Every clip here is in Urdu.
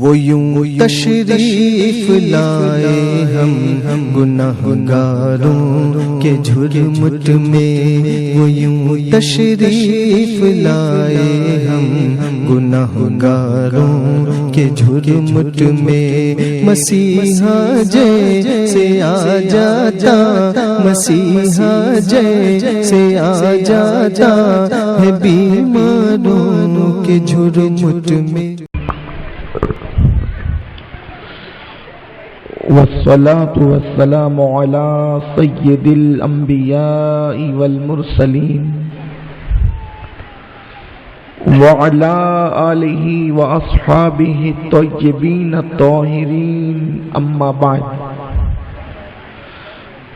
وہ یوں تشریف لائے ہم گناہگاروں کے جھرمٹ میں، وہ یوں تشریف لائے ہم گناہگاروں کے جھرمٹ میں، مسیحا جیسے آ جاتا، مسیحا جیسے آ جاتا ہے بیماروں کے جھرمٹ میں۔ والصلاة والسلام على سيد الأنبياء والمرسلين وعلى آله وأصحابه الطيبين الطاهرين، أما بعد،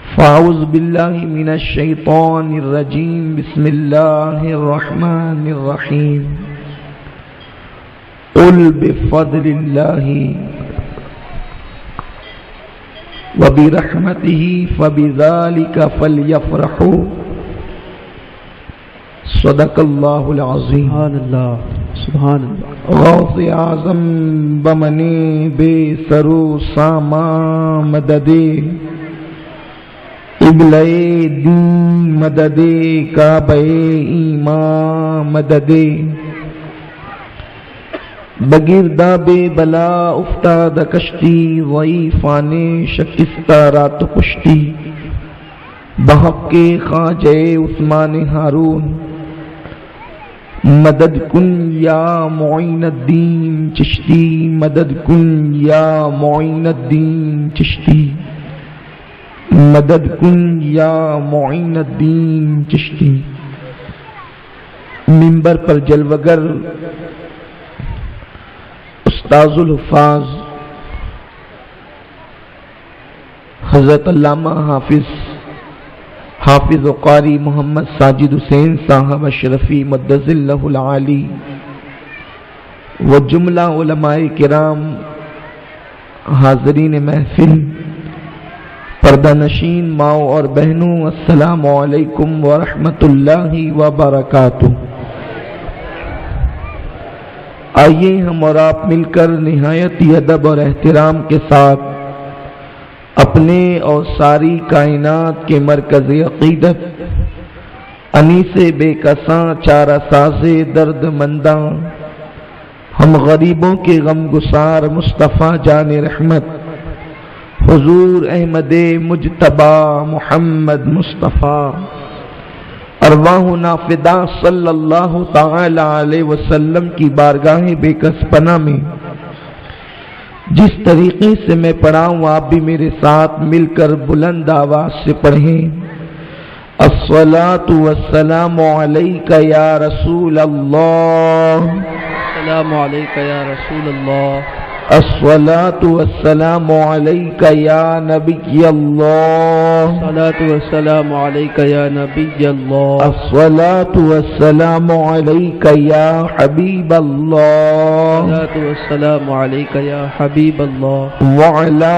فأعوذ بالله من الشيطان الرجيم، بسم الله الرحمن الرحيم، قل بفضل الله وبرحمته فبذلك فليفرحوا، صدق اللہ العظیم۔ سبحان اللہ، سبحان اللہ۔ غوث اعظم بمنے بے سرو ساما مددے، قبلہ دین مددے، کعبہ ایمان مددے، بگرداب بلا افتاد کشتی، ضعیفان شکستہ رات پشتی، بحق خواجہ عثمان ہارون، مدد کن یا معین الدین چشتی، مدد کن یا معین الدین چشتی، مدد کن یا معین الدین چشتی۔ منبر پر جلوگر استاذ الحفاظ حضرت علامہ حافظ و قاری محمد ساجد حسین صاحب اشرفی مدظ اللہ العالی و جملہ علماء کرام، حاضرین محفل، پردہ نشین ماؤں اور بہنوں، السلام علیکم ورحمۃ اللہ وبرکاتہ۔ آئیے ہم اور آپ مل کر نہایت ہی ادب اور احترام کے ساتھ اپنے اور ساری کائنات کے مرکز عقیدت، انیس بے کساں چارہ ساز درد منداں، ہم غریبوں کے غم گسار مصطفیٰ جان رحمت حضور احمد مجتبی محمد مصطفیٰ ارواحنا فدا صلی اللہ تعالی علیہ وسلم کی بارگاہ بے کس پناہ میں جس طریقے سے میں پڑھا ہوں آپ بھی میرے ساتھ مل کر بلند آواز سے پڑھیں۔ الصلاۃ والسلام علیک یا رسول اللہ، السلام علیک یا رسول اللہ، الصلاۃ والسلام علیک یا نبی اللہ، الصلاۃ والسلام علیک یا نبی اللہ، الصلاۃ والسلام علیک یا حبیب اللہ، الصلاۃ والسلام علیک یا حبیب اللہ، وعلی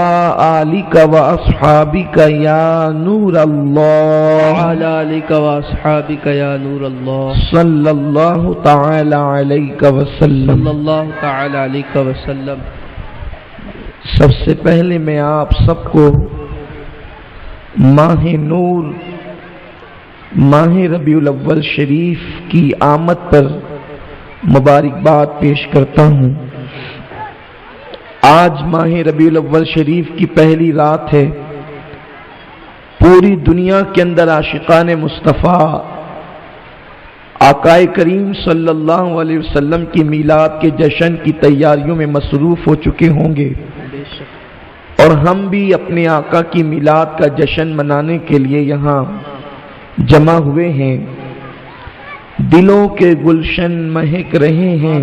آلک واصحابک یا نور اللہ، وعلی آلک واصحابک یا نور اللہ، صلی اللہ تعالی علیہ وسلم۔ صلی اللہ تعالی علیہ وسلم۔ سب سے پہلے میں آپ سب کو ماہ نور، ماہ ربیع الاول شریف کی آمد پر مبارکباد پیش کرتا ہوں۔ آج ماہ ربیع الاول شریف کی پہلی رات ہے۔ پوری دنیا کے اندر عاشقان مصطفیٰ آقائے کریم صلی اللہ علیہ وسلم کی میلاد کے جشن کی تیاریوں میں مصروف ہو چکے ہوں گے، اور ہم بھی اپنے آقا کی میلاد کا جشن منانے کے لیے یہاں جمع ہوئے ہیں۔ دلوں کے گلشن مہک رہے ہیں،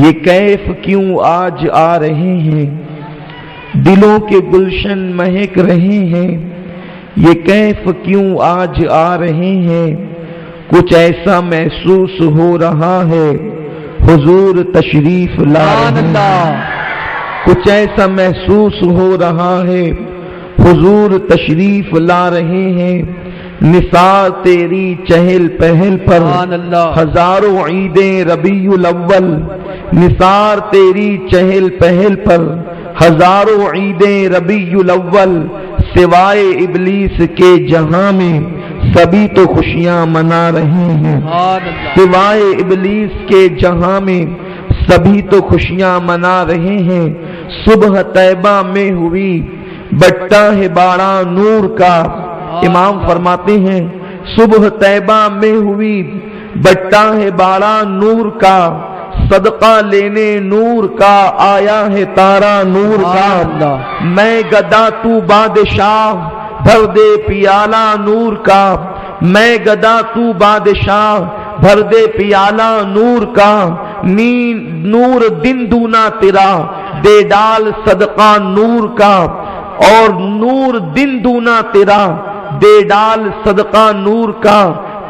یہ کیف کیوں آج آ رہے ہیں، دلوں کے گلشن مہک رہے ہیں، یہ کیف کیوں آج آ رہے ہیں، کچھ ایسا محسوس ہو رہا ہے حضور تشریف لا رہے ہیں، کچھ ایسا محسوس ہو رہا ہے حضور تشریف لا رہے ہیں، نثار تیری چہل پہل پر ہزاروں عیدیں ربیع الاول نثار تیری چہل پہل پر ہزاروں عیدیں ربیع الاول، سوائے ابلیس کے جہاں میں سبھی تو خوشیاں منا رہے ہیں، سوائے ابلیس کے جہاں میں سبھی تو خوشیاں منا رہے ہیں۔ صبح طیبہ میں ہوئی بٹا ہے باڑا نور کا، امام فرماتے ہیں صبح طیبہ میں ہوئی بٹا ہے باڑا نور کا، صدقہ لینے نور کا آیا ہے تارا نور کا، میں گدا تو بادشاہ بھر دے پیالہ نور کا، میں گدا تو بادشاہ بھر دے پیالہ نور کا، نور دن دونا تیرا دے ڈال صدقہ نور کا، اور نور دن دونا تیرا دے ڈال صدقہ نور کا،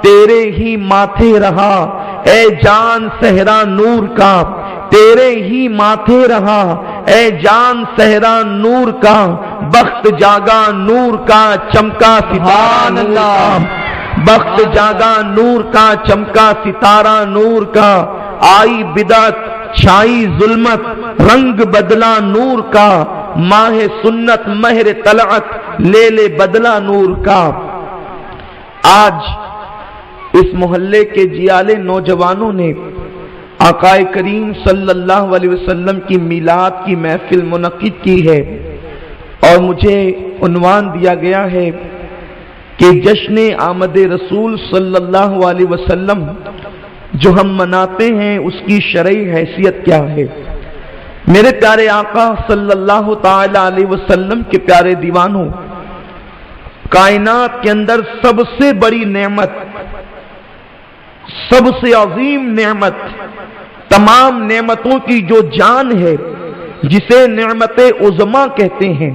تیرے ہی ماتھے رہا اے جان صحرا نور کا، تیرے ہی ماتھے رہا اے جان صحرا نور کا، بخت جاگا نور کا چمکا ستارہ نور کا، بخت جاگا نور کا چمکا ستارہ نور کا، آئی بدعت چھائی ظلمت رنگ بدلا نور کا، ماہ سنت مہر طلعت لے لے بدلا نور کا۔ آج اس محلے کے جیالے نوجوانوں نے آقا کریم صلی اللہ علیہ وسلم کی میلاد کی محفل منعقد کی ہے، اور مجھے عنوان دیا گیا ہے کہ جشن آمد رسول صلی اللہ علیہ وسلم جو ہم مناتے ہیں اس کی شرعی حیثیت کیا ہے۔ میرے پیارے آقا صلی اللہ تعالی علیہ وسلم کے پیارے دیوانوں، کائنات کے اندر سب سے بڑی نعمت، سب سے عظیم نعمت، تمام نعمتوں کی جو جان ہے، جسے نعمت عظما کہتے ہیں،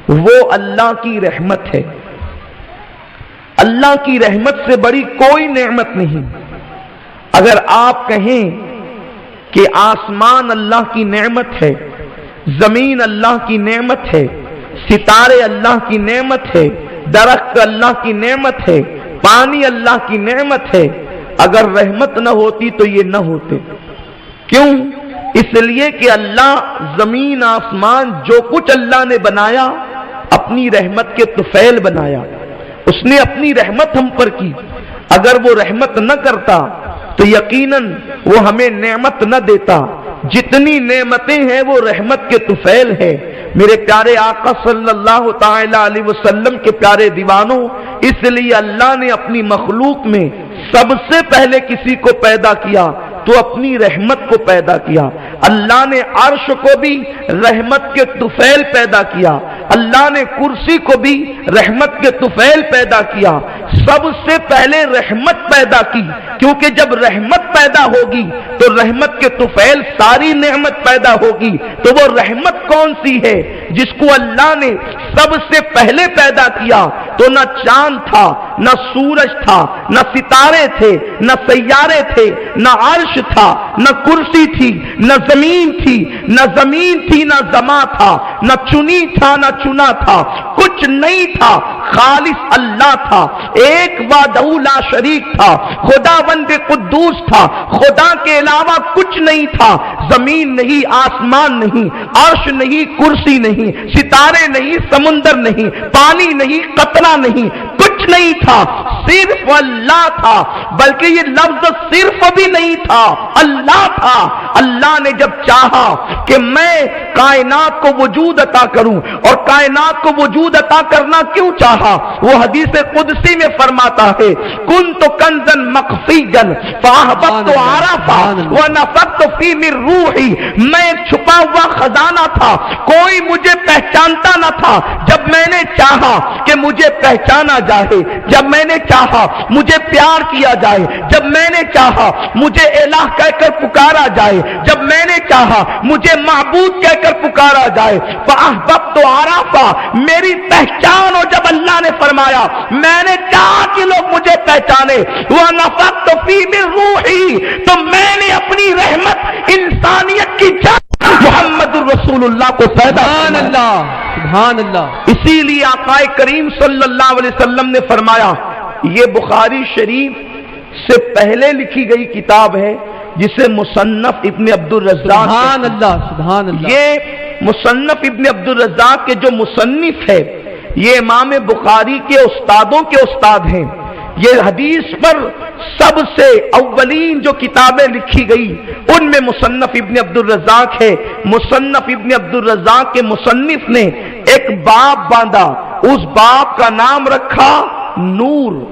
وہ اللہ کی رحمت ہے۔ اللہ کی رحمت سے بڑی کوئی نعمت نہیں۔ اگر آپ کہیں کہ آسمان اللہ کی نعمت ہے، زمین اللہ کی نعمت ہے، ستارے اللہ کی نعمت ہے، درخت اللہ کی نعمت ہے، پانی اللہ کی نعمت ہے، اگر رحمت نہ ہوتی تو یہ نہ ہوتے۔ کیوں؟ اس لیے کہ اللہ زمین آسمان جو کچھ اللہ نے بنایا اپنی رحمت کے طفیل بنایا، اس نے اپنی رحمت ہم پر کی۔ اگر وہ رحمت نہ کرتا تو یقیناً وہ ہمیں نعمت نہ دیتا۔ جتنی نعمتیں ہیں وہ رحمت کے طفیل ہے۔ میرے پیارے آقا صلی اللہ تعالی علیہ وسلم کے پیارے دیوانوں، اس لیے اللہ نے اپنی مخلوق میں سب سے پہلے کسی کو پیدا کیا تو اپنی رحمت کو پیدا کیا۔ اللہ نے عرش کو بھی رحمت کے طفیل پیدا کیا، اللہ نے کرسی کو بھی رحمت کے طفیل پیدا کیا۔ سب سے پہلے رحمت پیدا کی، کیونکہ جب رحمت پیدا ہوگی تو رحمت کے طفیل ساری نعمت پیدا ہوگی۔ تو وہ رحمت کون سی ہے جس کو اللہ نے سب سے پہلے پیدا کیا؟ تو نہ چاند تھا، نہ سورج تھا، نہ ستارے تھے، نہ سیارے تھے، نہ عرش تھا، نہ کرسی تھی، نہ زمین تھی، نہ زمین تھی، نہ زماں تھا، نہ چنی تھا، نہ چنا تھا، کچھ نہیں تھا، خالص اللہ تھا، ایک وحدہ لا شریک تھا، خداوند قدوس تھا، خدا کے علاوہ کچھ نہیں تھا۔ زمین نہیں، آسمان نہیں، عرش نہیں، کرسی نہیں، ستارے نہیں، سمندر نہیں، پانی نہیں، قطرہ نہیں، کچھ نہیں تھا، صرف اللہ تھا۔ بلکہ یہ لفظ صرف بھی نہیں تھا، اللہ تھا۔ اللہ نے جب چاہا کہ میں کائنات کو وجود عطا کروں، اور کائنات کو وجود عطا کرنا کیوں چاہا؟ وہ حدیث قدسی میں فرماتا ہے کنت کنزا مخفیا فاحببت عرفا ونفخت فی من روحی، میں ایک چھپا ہوا خزانہ تھا، کوئی مجھے پہچانتا نہ تھا۔ جب میں نے چاہا کہ مجھے پہچانا جائے، جب میں نے چاہا مجھے پیار کیا جائے، جب میں نے چاہا مجھے الہ کہہ کر پکارا جائے، جب میں نے چاہا مجھے معبود کہہ کر پکارا جائے، فاحببت عرفا، میری پہچان ہو۔ جب اللہ نے فرمایا میں نے چاہا کہ لوگ مجھے پہچانے، ونفخت فی من روحی، تو میں نے اپنی رحمت انسانیت کی جان محمد الرسول اللہ کو پیدا سبحان اللہ، سبحان اللہ۔ اسی لیے آقا کریم صلی اللہ علیہ وسلم نے فرمایا، یہ بخاری شریف سے پہلے لکھی گئی کتاب ہے، جسے مصنف ابن عبد الرزاق سبحان اللہ سبحان اللہ. یہ مصنف ابن عبد الرزاق کے جو مصنف ہے یہ امام بخاری کے استادوں کے استاد ہیں. یہ حدیث پر سب سے اولین جو کتابیں لکھی گئی ان میں مصنف ابن عبد الرزاق ہے. مصنف ابن عبد الرزاق کے مصنف نے ایک باب باندھا، اس باب کا نام رکھا نور،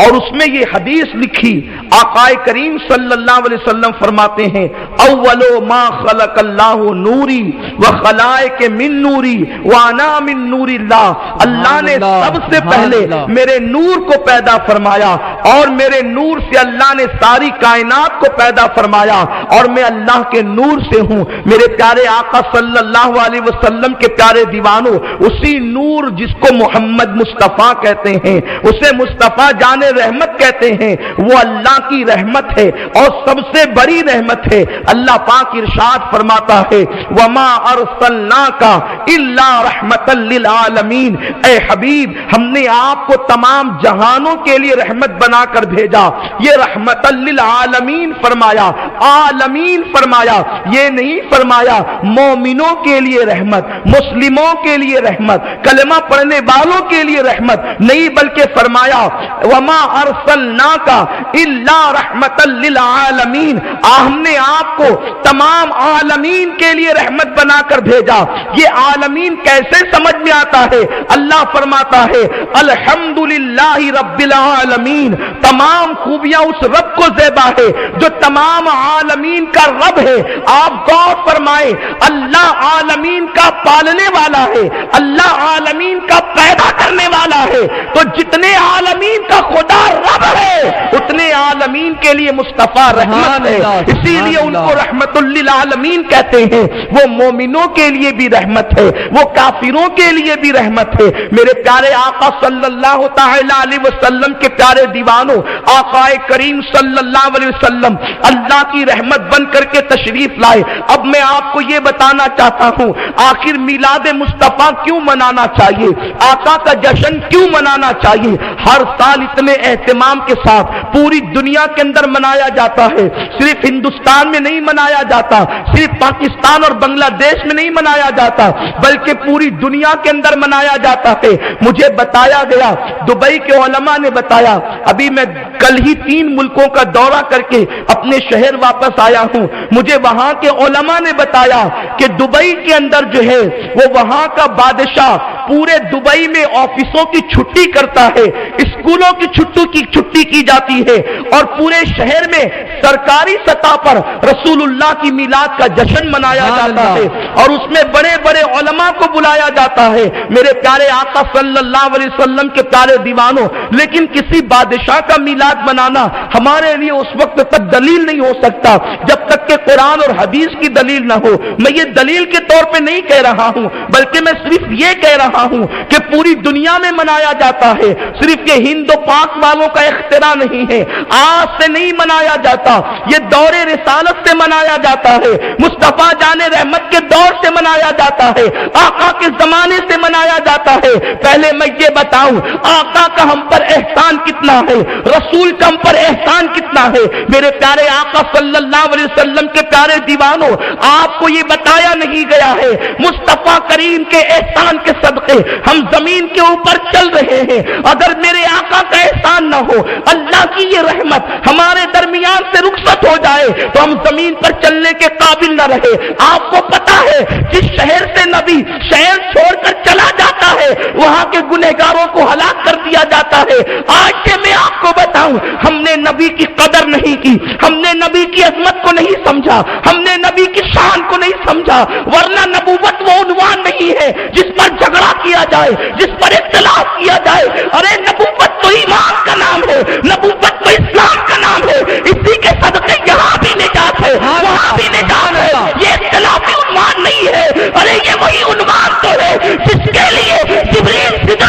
اور اس میں یہ حدیث لکھی. آقا کریم صلی اللہ علیہ وسلم فرماتے ہیں اولو ما خلق اللہ نوری وخلائق من نوری وانا من نور اللہ. اللہ نے سب سے پہلے میرے نور کو پیدا فرمایا اور میرے نور سے اللہ نے ساری کائنات کو پیدا فرمایا اور میں اللہ کے نور سے ہوں. میرے پیارے آقا صلی اللہ علیہ وسلم کے پیارے دیوانوں، اسی نور جس کو محمد مصطفیٰ کہتے ہیں، اسے مصطفیٰ جان رحمت کہتے ہیں، وہ اللہ کی رحمت ہے اور سب سے بڑی رحمت ہے. اللہ پاک ارشاد فرماتا ہے وما ارسلناک الا رحمتا للعالمین. اے حبیب، ہم نے آپ کو تمام جہانوں کے لیے رحمت بنا کر بھیجا. یہ رحمتا للعالمین فرمایا، عالمین فرمایا، یہ نہیں فرمایا مومنوں کے لیے رحمت، مسلموں کے لیے رحمت، کلمہ پڑھنے والوں کے لیے رحمت نہیں، بلکہ فرمایا وما ارسلناک الا رحمتا للعالمین. ہم نے آپ کو تمام عالمین کے لیے رحمت بنا کر بھیجا. یہ عالمین کیسے سمجھ میں آتا ہے؟ اللہ فرماتا ہے الحمدللہ رب العالمین. تمام خوبیاں اس رب کو زیبا ہے جو تمام عالمین کا رب ہے. آپ غور فرمائیں، اللہ عالمین کا پالنے والا ہے، اللہ عالمین کا پیدا کرنے والا ہے. تو جتنے عالمین کا خدا رب ہے اتنے عالمین کے لیے مصطفیٰ رحمت ہے. اسی لیے ان کو رحمت للعالمین کہتے ہیں. وہ مومنوں کے لیے بھی رحمت ہے، وہ کافروں کے لیے بھی رحمت ہے. میرے پیارے آقا صلی اللہ تعالی علیہ وسلم کے پیارے دیوانوں، آقا کریم صلی اللہ علیہ وسلم اللہ کی رحمت بن کر کے تشریف لائے. اب میں آپ کو یہ بتانا چاہتا ہوں آخر میلاد مصطفیٰ کیوں منانا چاہیے، آقا کا جشن کیوں منانا چاہیے. ہر سال اتنے اہتمام کے ساتھ پوری دنیا کے اندر منایا جاتا ہے. صرف ہندوستان میں نہیں منایا جاتا، صرف پاکستان اور بنگلہ دیش میں نہیں منایا جاتا، بلکہ پوری دنیا کے اندر منایا جاتا ہے. مجھے بتایا گیا، دبئی کے علماء نے بتایا، ابھی میں کل ہی 3 ملکوں کا دورہ کر کے اپنے شہر واپس آیا ہوں. مجھے وہاں کے علماء نے بتایا کہ دبئی کے اندر جو ہے وہ وہاں کا بادشاہ پورے دبئی میں آفسوں کی چھٹی کرتا ہے، اسکولوں کی چھٹی کی جاتی ہے، اور پورے شہر میں سرکاری سطح پر رسول اللہ کی میلاد کا جشن منایا جاتا ہے اور اس میں بڑے بڑے علماء کو بلایا جاتا ہے. میرے پیارے آقا صلی اللہ علیہ وسلم کے پیارے دیوانوں، لیکن کسی بادشاہ کا میلاد منانا ہمارے لیے اس وقت تک دلیل نہیں ہو سکتا جب تک کہ قرآن اور حدیث کی دلیل نہ ہو. میں یہ دلیل کے طور پہ نہیں کہہ رہا ہوں، بلکہ میں صرف یہ کہہ رہا ہوں کہ پوری دنیا میں منایا جاتا ہے. صرف یہ ہند و پاک والوں کا اختراع نہیں ہے، آج سے نہیں منایا جاتا، یہ دور رسالت سے منایا جاتا ہے، مصطفیٰ جان رحمت کے دور سے منایا جاتا ہے، آقا کے زمانے سے منایا جاتا ہے. پہلے میں یہ بتاؤں آقا کا ہم پر احسان کتنا ہے، رسول کا ہم پر احسان کتنا ہے. میرے پیارے آقا صلی اللہ علیہ وسلم کے پیارے دیوانوں، آپ کو یہ بتایا نہیں گیا ہے مصطفیٰ کریم کے احسان کے صدقے ہم زمین کے اوپر چل رہے ہیں. اگر میرے آقا کا احسان نہ ہو، اللہ کی یہ رحمت ہمارے درمیان سے رخصت ہو جائے تو ہم زمین پر چلنے کے قابل نہ رہے. آپ کو پتا ہے جس شہر سے نبی شہر چھوڑ کر چلا جاتا ہے وہاں کے گنہگاروں کو ہلاک کر دیا جاتا ہے. آج سے میں آپ کو بتاؤں، ہم نے نبی کی قدر نہیں کی، ہم نے نبی کی عظمت کو نہیں سمجھا، ہم نے نبی کی شان کو نہیں سمجھا. ورنہ نبوت وہ عنوان نہیں ہے جس پر جھگڑا کیا جائے، جس پر اختلاف کیا جائے. ارے نبوت تو ایمان کا نام ہے، نبوت تو اسلام کا نام ہے. اسی کے صدقے یہاں بھی نجات ہے، وہاں بھی نجات ہے. یہ اختلافی عنوان نہیں ہے. ارے یہ وہی عنوان تو ہے جس کے لیے جبریل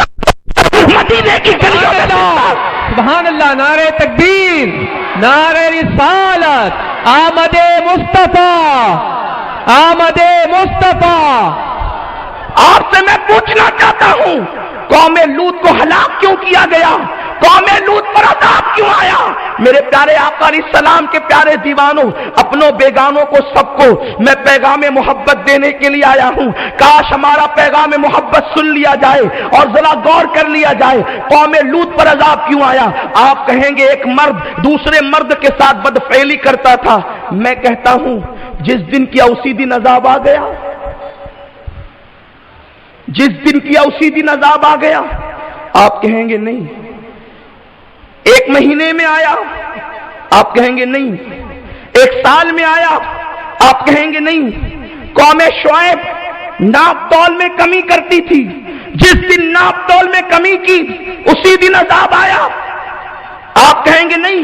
مدینے کی گلیوں میں سبحان اللہ. نعرہ تکبیر، نعرہ رسالت، آمد مصطفیٰ، آمد مصطفیٰ. آپ سے میں پوچھنا چاہتا ہوں قوم لوط کو ہلاک کیوں کیا گیا؟ قوم لوط پر عذاب کیوں آیا؟ میرے پیارے آقا علیہ السلام کے پیارے دیوانوں، اپنوں بیگانوں کو سب کو میں پیغام محبت دینے کے لیے آیا ہوں۔ کاش ہمارا پیغام محبت سن لیا جائے اور ذرا غور کر لیا جائے۔ قوم لوط پر عذاب کیوں آیا؟ آپ کہیں گے ایک مرد دوسرے مرد کے ساتھ بدفعلی کرتا تھا۔ میں کہتا ہوں جس دن کیا اسی دن عذاب آ گیا، جس دن کیا اسی دن عذاب آ گیا۔ آپ کہیں گے نہیں، ایک مہینے میں آیا، آپ کہیں گے نہیں، ایک سال میں آیا، آپ کہیں گے نہیں۔ قوم شعیب ناپ تول میں کمی کرتی تھی، جس دن ناپ تول میں کمی کی اسی دن عذاب آیا، آپ کہیں گے نہیں،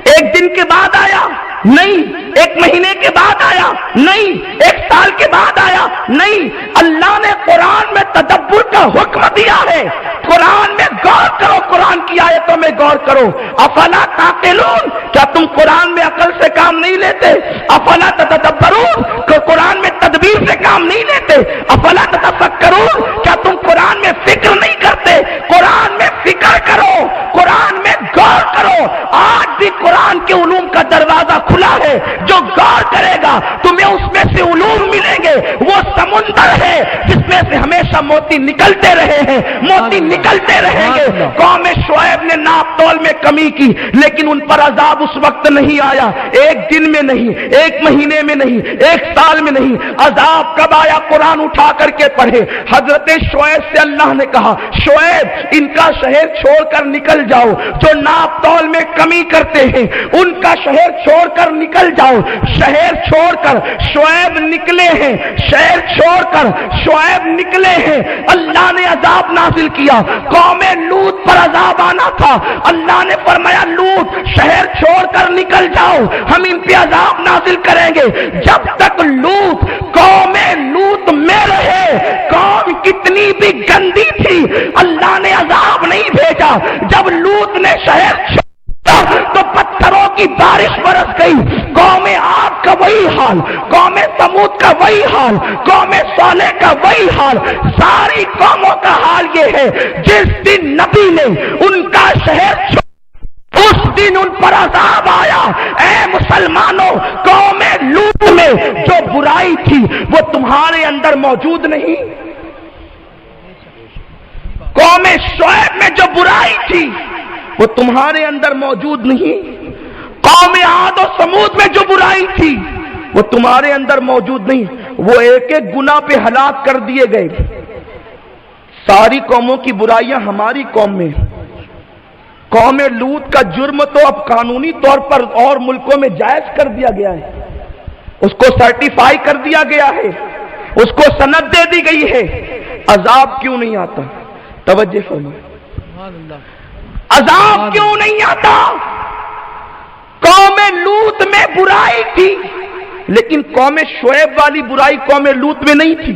ایک دن کے بعد آیا، نہیں، ایک مہینے کے بعد آیا، نہیں، ایک سال کے بعد آیا، نہیں۔ اللہ نے قرآن میں تدبر کا حکم دیا ہے، قرآن میں غور کرو، قرآن کی آیتوں میں غور کرو۔ افلا تعقلون، کیا تم قرآن میں عقل سے کام نہیں لیتے؟ افلا تتدبرون، قرآن میں تدبیر سے کام نہیں لیتے؟ افلا تتفکرون، کیا تم قرآن میں فکر نہیں کرتے؟ قرآن میں فکر کرو، قرآن میں غور کرو۔ آج بھی قرآن کے علوم کا دروازہ کھلا ہے، جو غور کرے گا تمہیں اس میں سے علوم ملیں گے۔ وہ سمندر ہے جس میں سے ہمیشہ موتی نکلتے رہے ہیں، موتی نکلتے رہیں گے۔ قوم شعیب نے ناپ تول میں کمی کی، لیکن ان پر عذاب اس وقت نہیں آیا، ایک دن میں نہیں، ایک مہینے میں نہیں، ایک سال میں نہیں۔ عذاب کب آیا؟ قرآن اٹھا کر کے پڑھے۔ حضرت شعیب سے اللہ نے کہا شعیب ان کا شہر چھوڑ کر نکل جاؤ، جو ناپ تول میں کمی کرتے ہیں ان کا شہر چھوڑ کر نکل جاؤ۔ شہر چھوڑ کر شعیب نکلے ہیں، شہر چھوڑ کر شعیب نکلے ہیں، اللہ نے عذاب نازل کیا۔ قوم لوط پر عذاب آنا تھا، اللہ نے فرمایا لوط شہر چھوڑ کر نکل جاؤ، ہم ان پہ عذاب نازل کریں گے۔ جب تک لوط قوم لوط میں رہے، قوم کتنی بھی گندی تھی، اللہ نے عذاب نہیں بھیجا۔ جب لوط نے شہر تو پتھروں کی بارش برس گئی۔ قوم عاد کا وہی حال، قوم ثمود کا وہی حال، قوم صالح کا وہی حال، ساری قوموں کا حال یہ ہے جس دن نبی نے ان کا شہر اس دن ان پر عذاب آیا۔ اے مسلمانوں، قوم لوط میں جو برائی تھی وہ تمہارے اندر موجود نہیں؟ قوم شعیب میں جو برائی تھی وہ تمہارے اندر موجود نہیں؟ قوم عاد و سمود میں جو برائی تھی وہ تمہارے اندر موجود نہیں؟ وہ ایک ایک گناہ پہ ہلاک کر دیے گئے۔ ساری قوموں کی برائیاں ہماری قوم میں۔ قوم لوط کا جرم تو اب قانونی طور پر اور ملکوں میں جائز کر دیا گیا ہے، اس کو سرٹیفائی کر دیا گیا ہے، اس کو سند دے دی گئی ہے۔ عذاب کیوں نہیں آتا؟ توجہ فرمائیں، عذاب کیوں نہیں آتا؟ قوم لوط میں برائی تھی، لیکن قوم شعیب والی برائی قوم لوط میں نہیں تھی۔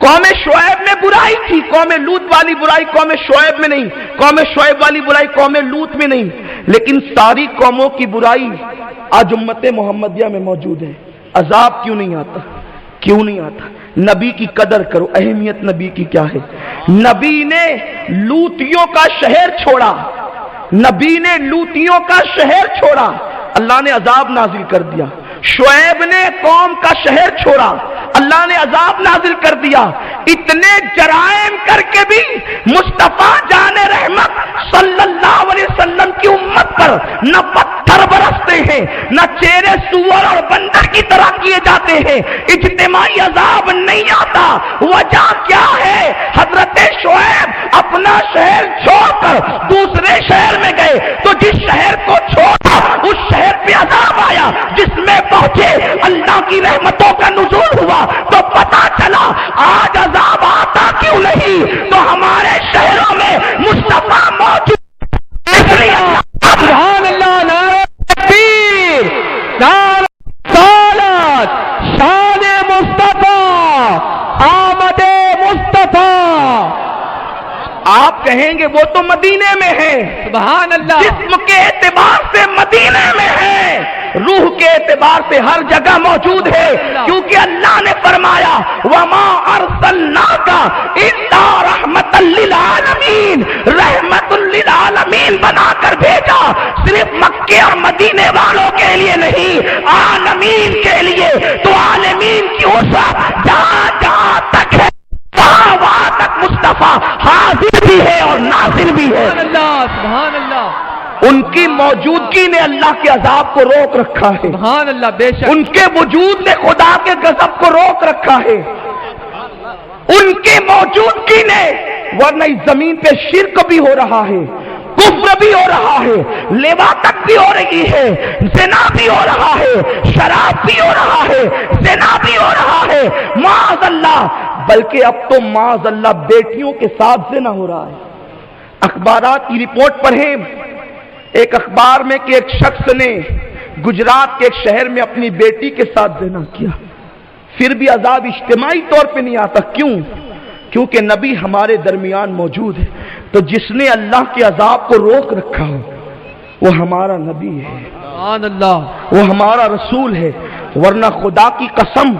قوم شعیب میں برائی تھی، قوم لوط والی برائی قوم شعیب میں نہیں، قوم شعیب والی برائی قوم لوط میں نہیں۔ لیکن ساری قوموں کی برائی آج امت محمدیہ میں موجود ہے۔ عذاب کیوں نہیں آتا؟ کیوں نہیں آتا؟ نبی کی قدر کرو، اہمیت نبی کی کیا ہے۔ نبی نے لوطیوں کا شہر چھوڑا، نبی نے لوطیوں کا شہر چھوڑا، اللہ نے عذاب نازل کر دیا۔ شعیب نے قوم کا شہر چھوڑا، اللہ نے عذاب نازل کر دیا۔ اتنے جرائم کر کے بھی مصطفیٰ جان رحمت صلی اللہ علیہ وسلم کی امت پر نہ پتھر برستے ہیں، نہ چہرے سور اور بندر کی طرح کیے جاتے ہیں، اجتماعی عذاب نہیں آتا۔ وجہ کیا ہے؟ حضرت شعیب اپنا شہر چھوڑ کر دوسرے شہر میں گئے تو جس شہر کو چھوڑا اس شہر پہ عذاب آیا، جس میں پہنچے اللہ کی رحمتوں کا نزول ہوا تو پتا چلا آج عذاب آتا کیوں نہیں؟ تو ہمارے شہروں میں مصطفیٰ موجود۔ سبحان اللہ، نعرہ تکبیر، نعرہ رسالت، شان مصطفیٰ، آمد مصطفیٰ۔ آپ کہیں گے وہ تو مدینے میں ہے، سبحان اللہ، جسم کے اعتبار سے مدینے میں ہے، روح کے اعتبار سے ہر جگہ موجود ہے، کیونکہ اللہ نے فرمایا وَمَا أَرْسَلْنَاكَ إِلَّا رَحْمَةً لِّلْعَالَمِينَ، رحمت مکے اور مدینے والوں کے لیے نہیں، عالمین کے لیے۔ تو عالمین کی وسعت جہاں جہاں تک ہے وہاں تک مصطفیٰ حاضر بھی ہے اور ناظر بھی ہے۔ سبحان اللہ، سبحان اللہ، ان کی موجودگی نے اللہ کے عذاب کو روک رکھا ہے، سبحان اللہ، بے شک ان کے وجود نے خدا کے غضب کو روک رکھا ہے، ان کی موجودگی نے، ورنہ اس زمین پہ شرک بھی ہو رہا ہے، کفر بھی ہو رہا ہے، لواطت بھی ہو رہی ہے، زنا بھی ہو رہا ہے، شراب بھی ہو رہا ہے، زنا بھی ہو رہا ہے، معاذ اللہ، بلکہ اب تو معاذ اللہ بیٹیوں کے ساتھ زنا ہو رہا ہے۔ اخبارات کی رپورٹ پڑھیں، ایک اخبار میں کہ ایک شخص نے گجرات کے ایک شہر میں اپنی بیٹی کے ساتھ زنا کیا، پھر بھی عذاب اجتماعی طور پہ نہیں آتا۔ کیوں؟ کیونکہ نبی ہمارے درمیان موجود ہے۔ تو جس نے اللہ کے عذاب کو روک رکھا ہو وہ ہمارا نبی ہے، سبحان اللہ، وہ ہمارا رسول ہے۔ ورنہ خدا کی قسم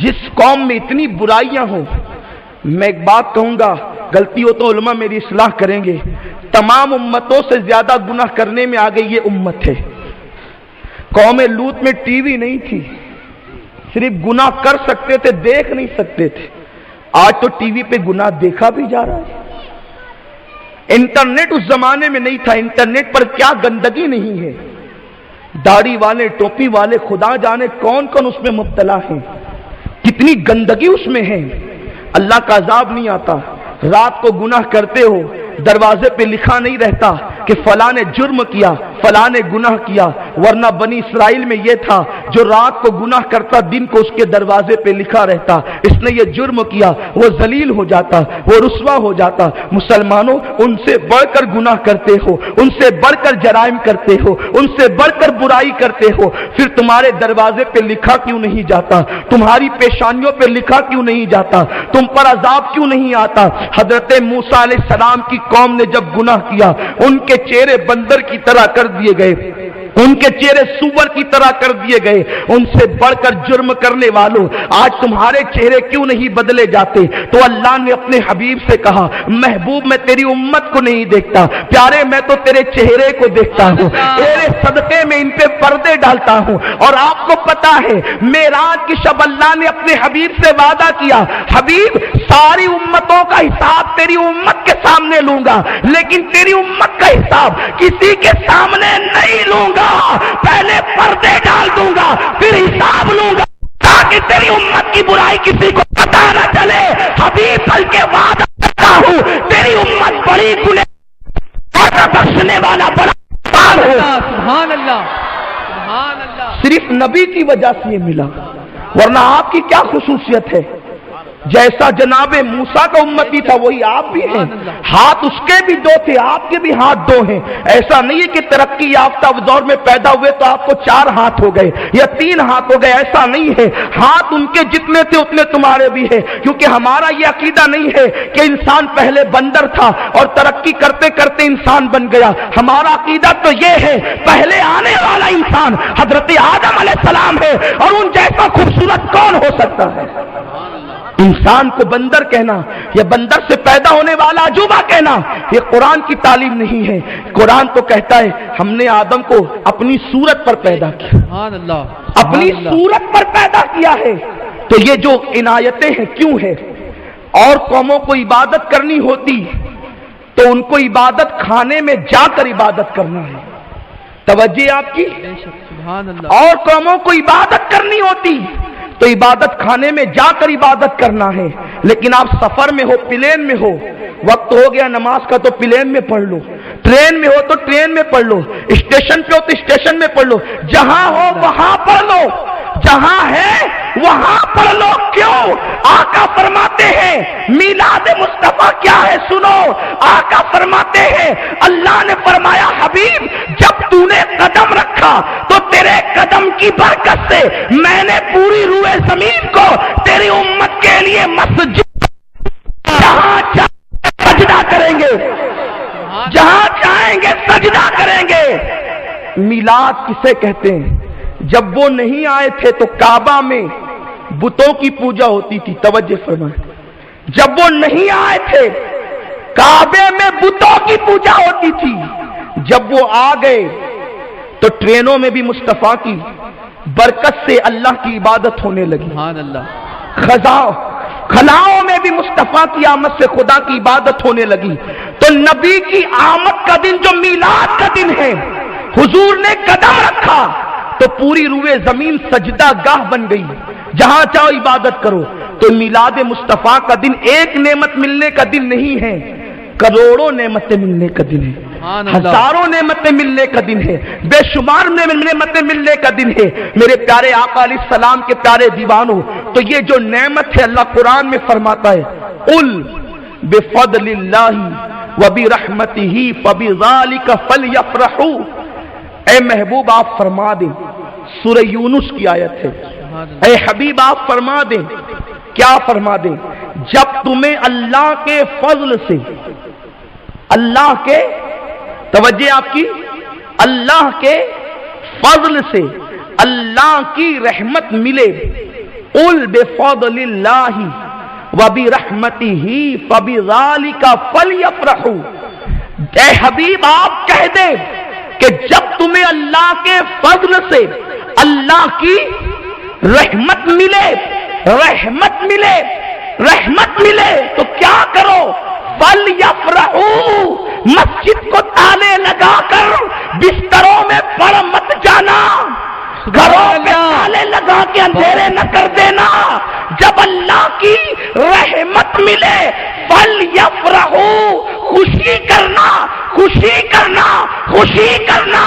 جس قوم میں اتنی برائیاں ہوں، میں ایک بات کہوں گا، غلطی ہو تو علماء میری اصلاح کریں گے، تمام امتوں سے زیادہ گناہ کرنے میں آگے یہ امت ہے۔ قوم لوط میں ٹی وی نہیں تھی، صرف گناہ کر سکتے تھے، دیکھ نہیں سکتے تھے۔ آج تو ٹی وی پہ گناہ دیکھا بھی جا رہا ہے۔ انٹرنیٹ اس زمانے میں نہیں تھا، انٹرنیٹ پر کیا گندگی نہیں ہے، داڑھی والے، ٹوپی والے، خدا جانے کون کون اس میں مبتلا ہیں، کتنی گندگی اس میں ہے۔ اللہ کا عذاب نہیں آتا۔ رات کو گناہ کرتے ہو، دروازے پہ لکھا نہیں رہتا کہ فلاں نے جرم کیا، فلاں نے گناہ کیا، ورنہ بنی اسرائیل میں یہ تھا جو رات کو گناہ کرتا دن کو اس کے دروازے پہ لکھا رہتا اس نے یہ جرم کیا، وہ ذلیل ہو جاتا، وہ رسوا ہو جاتا۔ مسلمانوں، ان سے بڑھ کر گناہ کرتے ہو، ان سے بڑھ کر جرائم کرتے ہو، ان سے بڑھ کر برائی کرتے ہو، پھر تمہارے دروازے پہ لکھا کیوں نہیں جاتا؟ تمہاری پیشانیوں پہ لکھا کیوں نہیں جاتا؟ تم پر عذاب کیوں نہیں آتا؟ حضرت موسیٰ علیہ السلام کی قوم نے جب گناہ کیا، ان کے چہرے بندر کی طرح کر دیے گئے، ان کے چہرے سور کی طرح کر دیے گئے۔ ان سے بڑھ کر جرم کرنے والوں، آج تمہارے چہرے کیوں نہیں بدلے جاتے؟ تو اللہ نے اپنے حبیب سے کہا، محبوب میں تیری امت کو نہیں دیکھتا، پیارے میں تو تیرے چہرے کو دیکھتا ہوں، تیرے صدقے میں ان پہ پردے ڈالتا ہوں۔ اور آپ کو پتا ہے معراج کی شب اللہ نے اپنے حبیب سے وعدہ کیا، حبیب ساری امتوں کا حساب تیری امت کے سامنے لوں گا، لیکن تیری امت کا حساب کسی کے سامنے نہیں لوں گا، پہلے پردے ڈال دوں گا پھر حساب لوں گا، تاکہ تیری امت کی برائی کسی کو پتا نہ چلے۔ حبیب بلکہ وعدہ کرتا ہوں تیری امت بڑی گناہ بخشنے والا بڑا پار ہو۔ سبحان اللہ، سبحان اللہ، صرف نبی کی وجہ سے یہ ملا، ورنہ آپ کی کیا خصوصیت ہے؟ جیسا جناب موسیٰ کا امتی تھا وہی آپ بھی ہیں، ہاتھ اس کے بھی دو تھے، آپ کے بھی ہاتھ دو ہیں۔ ایسا نہیں ہے کہ ترقی یافتہ دور میں پیدا ہوئے تو آپ کو 4 ہاتھ ہو گئے یا 3 ہاتھ ہو گئے، ایسا نہیں ہے۔ ہاتھ ان کے جتنے تھے اتنے تمہارے بھی ہیں، کیونکہ ہمارا یہ عقیدہ نہیں ہے کہ انسان پہلے بندر تھا اور ترقی کرتے کرتے انسان بن گیا۔ ہمارا عقیدہ تو یہ ہے پہلے آنے والا انسان حضرت آدم علیہ السلام ہے، اور ان جیسا خوبصورت کون ہو سکتا ہے؟ انسان کو بندر کہنا یا بندر سے پیدا ہونے والا عجوبہ کہنا یہ قرآن کی تعلیم نہیں ہے۔ قرآن تو کہتا ہے ہم نے آدم کو اپنی صورت پر پیدا کیا، سبحان اللہ، اپنی صورت پر پیدا کیا ہے۔ تو یہ جو عنایتیں ہیں کیوں ہے؟ اور قوموں کو عبادت کرنی ہوتی تو ان کو عبادت خانے میں جا کر عبادت کرنا ہے، توجہ آپ کی۔ بے شک، سبحان اللہ، اور قوموں کو عبادت کرنی ہوتی تو عبادت خانے میں جا کر عبادت کرنا ہے، لیکن آپ سفر میں ہو، پلین میں ہو، وقت ہو گیا نماز کا تو پلین میں پڑھ لو، ٹرین میں ہو تو ٹرین میں پڑھ لو، اسٹیشن پہ ہو تو اسٹیشن میں پڑھ لو، جہاں ہو وہاں پڑھ لو، جہاں ہے وہاں پڑھ لو۔ کیوں؟ آقا فرماتے ہیں میلاد مصطفیٰ کیا ہے سنو، آقا فرماتے ہیں اللہ نے فرمایا حبیب جب تو نے قدم رکھا تو تیرے قدم کی برکت سے میں نے پوری روئے زمین کو تیری امت کے لیے مسجد جہاں سجدہ کریں گے، جہاں چاہیں گے سجدہ کریں گے۔ میلاد کسے کہتے ہیں؟ جب وہ نہیں آئے تھے تو کعبہ میں بتوں کی پوجا ہوتی تھی، توجہ فرمائیں، جب وہ نہیں آئے تھے کعبے میں بتوں کی پوجا ہوتی تھی، جب وہ آ گئے تو ٹرینوں میں بھی مصطفیٰ کی برکت سے اللہ کی عبادت ہونے لگی. سبحان اللہ. خلاؤں میں بھی مصطفیٰ کی آمد سے خدا کی عبادت ہونے لگی. تو نبی کی آمد کا دن جو میلاد کا دن ہے، حضور نے قدم رکھا تو پوری روئے زمین سجدہ گاہ بن گئی، جہاں چاہو عبادت کرو. تو میلاد مصطفیٰ کا دن ایک نعمت ملنے کا دن نہیں ہے، کروڑوں نعمتیں ملنے کا دن ہے، ہزاروں نعمتیں ملنے کا دن ہے، بے شمار نعمتیں ملنے کا دن ہے. میرے پیارے آقا علیہ السلام کے پیارے دیوانوں، تو یہ جو نعمت ہے اللہ قرآن میں فرماتا ہے قل بفضل اللہ وبرحمتہ فبذلک فلیفرحوا. اے محبوب آپ فرما دیں، سورہ یونس کی آیت ہے، اے حبیب آپ فرما دیں. کیا فرما دیں؟ جب تمہیں اللہ کے فضل سے، اللہ کے، توجہ آپ کی، اللہ کے فضل سے اللہ کی رحمت ملے. قل بفضل اللہ وبرحمتہ فبذلک فلیفرحوا. اے حبیب آپ کہہ دیں کہ جب تمہیں اللہ کے فضل سے اللہ کی رحمت ملے، رحمت ملے، رحمت ملے تو کیا کرو؟ فَلْيَفْرَحُوا. مسجد کو تالے لگا کر بستروں میں پڑ مت جانا، گھروں میں تالے لگا کے اندھیرے نہ کر دینا. جب اللہ کی رحمت ملے فَلْيَفْرَحُوا، خوشی کرنا، خوشی کرنا، خوشی کرنا.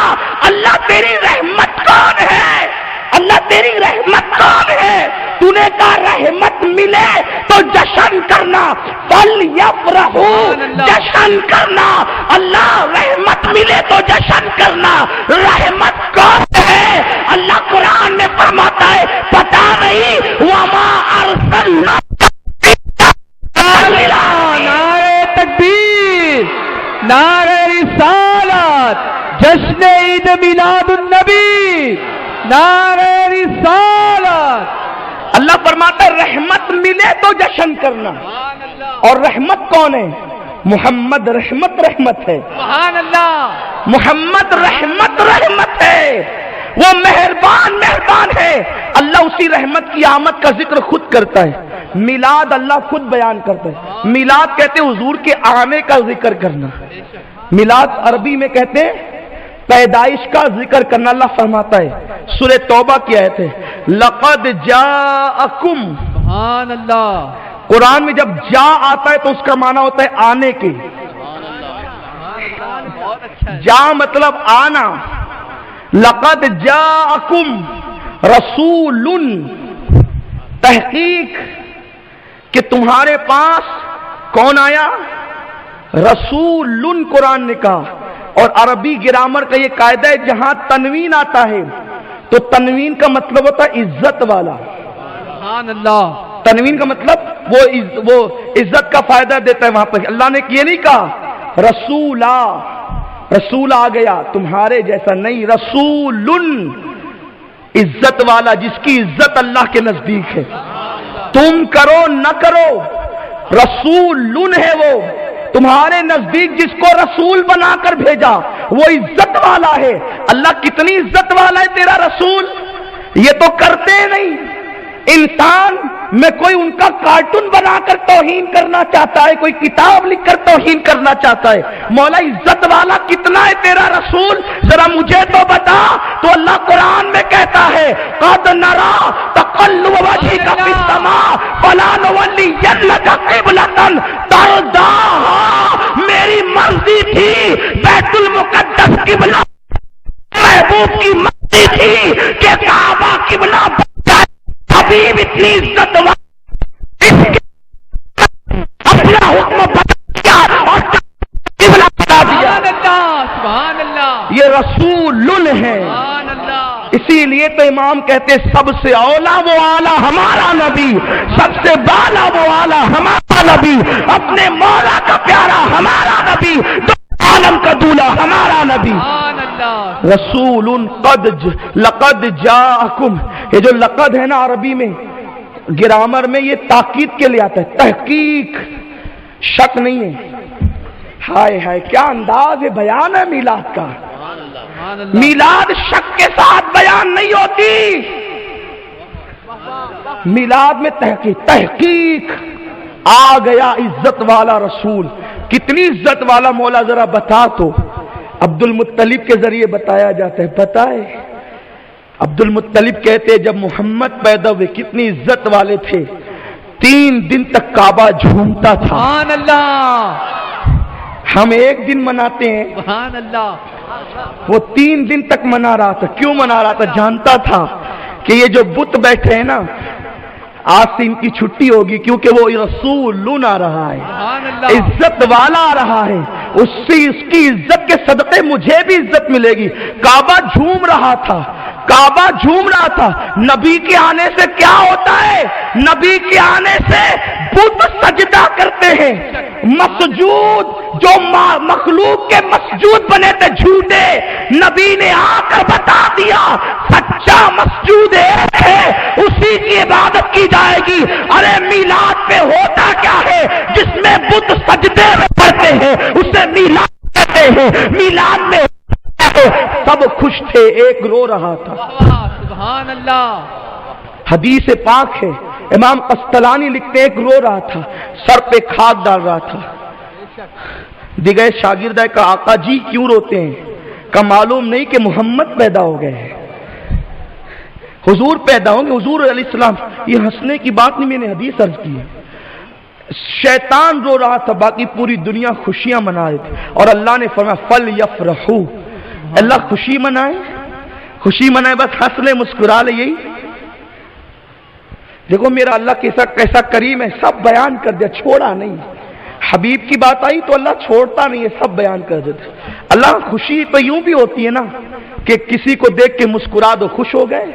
اللہ تیری رحمت کون ہے؟ اللہ تیری رحمت کون ہے؟ تو نے کہا رحمت ملے تو جشن کرنا. فَلْيَفْرَحُوا، جشن کرنا. اللہ رحمت ملے تو جشن کرنا. رحمت کون ہے؟ اللہ قرآن میں فرماتا ہے پتا نہیں. وَمَا أَرْسَلْنَاكَ نعرہ تکبیر، نعرہ رسالت، جشن عید میلاد النبی، نعرہ رسالت. اللہ فرماتا ہے رحمت ملے تو جشن کرنا. اور رحمت کون ہے؟ محمد رحمت ہے. سبحان اللہ. محمد رحمت ہے. وہ مہربان ہے. اللہ اسی رحمت کی آمد کا ذکر خود کرتا ہے. میلاد اللہ خود بیان کرتا ہے. میلاد کہتے ہیں حضور کے آنے کا ذکر کرنا. میلاد عربی میں کہتے ہیں پیدائش کا ذکر کرنا. اللہ فرماتا ہے سورہ توبہ کی آیت ہے لقد جاءکم. سبحان اللہ. قرآن میں جب جا آتا ہے تو اس کا معنی ہوتا ہے آنے کے. جا مطلب آنا. لقد جاءکم رسول، تحقیق کہ تمہارے پاس کون آیا؟ رسول. قرآن نے کہا. اور عربی گرامر کا یہ قاعدہ ہے جہاں تنوین آتا ہے تو تنوین کا مطلب ہوتا ہے عزت والا. سبحان اللہ. تنوین کا مطلب وہ عزت کا فائدہ دیتا ہے. وہاں پر اللہ نے یہ نہیں کہا رسول آ گیا تمہارے جیسا نہیں. رسول، عزت والا، جس کی عزت اللہ کے نزدیک ہے. تم کرو نہ کرو، رسول ہے وہ تمہارے نزدیک، جس کو رسول بنا کر بھیجا وہ عزت والا ہے. اللہ کتنی عزت والا ہے تیرا رسول. یہ تو کرتے نہیں. انسان میں کوئی ان کا کارٹون بنا کر توہین کرنا چاہتا ہے، کوئی کتاب لکھ کر توہین کرنا چاہتا ہے. مولا عزت والا کتنا ہے تیرا رسول، ذرا مجھے تو بتا. تو اللہ قرآن میں کہتا ہے قد نرا تقلب وجهك في السماء فلنولينك قبلة ترضاها. میری مرضی تھی بیت المقدس قبلہ، محبوب کی مرضی تھی کہ کعبہ قبلہ. حبیب اتنی عزت اپنا حکم بدل دیا اور قبلہ بتا دیا. سبحان اللہ. یہ رسول ہے. سبحان اللہ. اسی لیے تو امام کہتے سب سے اولا وہ آلہ ہمارا نبی، سب سے بالا وہ آلہ ہمارا نبی، اپنے مولا کا پیارا ہمارا نبی، دو عالم کا دولہ ہمارا نبی. رسول لقد جاءکم. یہ جو لقد ہے نا عربی میں گرامر میں یہ تاکید کے لیے آتا ہے، تحقیق، شک نہیں ہے. ہائے ہائے کیا انداز ہے بیان ہے میلاد کا. میلاد شک کے ساتھ بیان نہیں ہوتی، میلاد میں تحقیق آ گیا عزت والا رسول. کتنی عزت والا مولا ذرا بتا تو. عبد المطلب کے ذریعے بتایا جاتا ہے. بتائے عبد المطلب کہتے جب محمد پیدا ہوئے کتنی عزت والے تھے. 3 دن تک کعبہ جھومتا تھا. سبحان اللہ. ہم 1 دن مناتے ہیں، سبحان اللہ. وہ 3 دن تک منا رہا تھا. کیوں منا رہا تھا؟ جانتا تھا کہ یہ جو بت بیٹھے ہیں نا آج سے ان کی چھٹی ہوگی، کیونکہ وہ رسول آ رہا ہے، سبحان اللہ. عزت والا آ رہا ہے. اس سے اس کی عزت کے صدقے مجھے بھی عزت ملے گی. کعبہ جھوم رہا تھا، کعبہ جھوم رہا تھا. نبی کے آنے سے کیا ہوتا ہے؟ نبی کے آنے سے بت سجدہ کرتے ہیں. مسجود جو مخلوق کے مسجود بنے تھے جھوٹے، نبی نے آ کر بتا دیا سچا مسجود ایک ہے، اسی کی عبادت کی جائے گی. ارے میلاد پہ ہوتا کیا ہے؟ جس میں بت سجدے میں پڑتے ہیں اسے میلاد کہتے ہیں. میلاد میں سب خوش تھے، ایک رو رہا تھا. سبحان اللہ. حدیث پاک ہے، امام قسطلانی لکھتے ایک رو رہا تھا، سر پہ کھاد ڈال رہا تھا. دیگر شاگرد ہے کہ آقا جی کیوں روتے ہیں؟ کہ معلوم نہیں کہ محمد پیدا ہو گئے ہیں، حضور پیدا ہوں گے، حضور علیہ السلام. یہ ہنسنے کی بات نہیں، میں نے حدیث عرض کی ہے. شیطان رو رہا تھا، باقی پوری دنیا خوشیاں منا رہی تھی. اور اللہ نے فرمایا فَلْيَفْرَحُوا، اللہ خوشی منائے، خوشی منائے، بس ہنس لے مسکرا لے. یہی دیکھو میرا اللہ کیسا کریم ہے، سب بیان کر دیا، چھوڑا نہیں. حبیب کی بات آئی تو اللہ چھوڑتا نہیں ہے، سب بیان کر دیتا. اللہ خوشی تو یوں بھی ہوتی ہے نا کہ کسی کو دیکھ کے مسکرا دو خوش ہو گئے،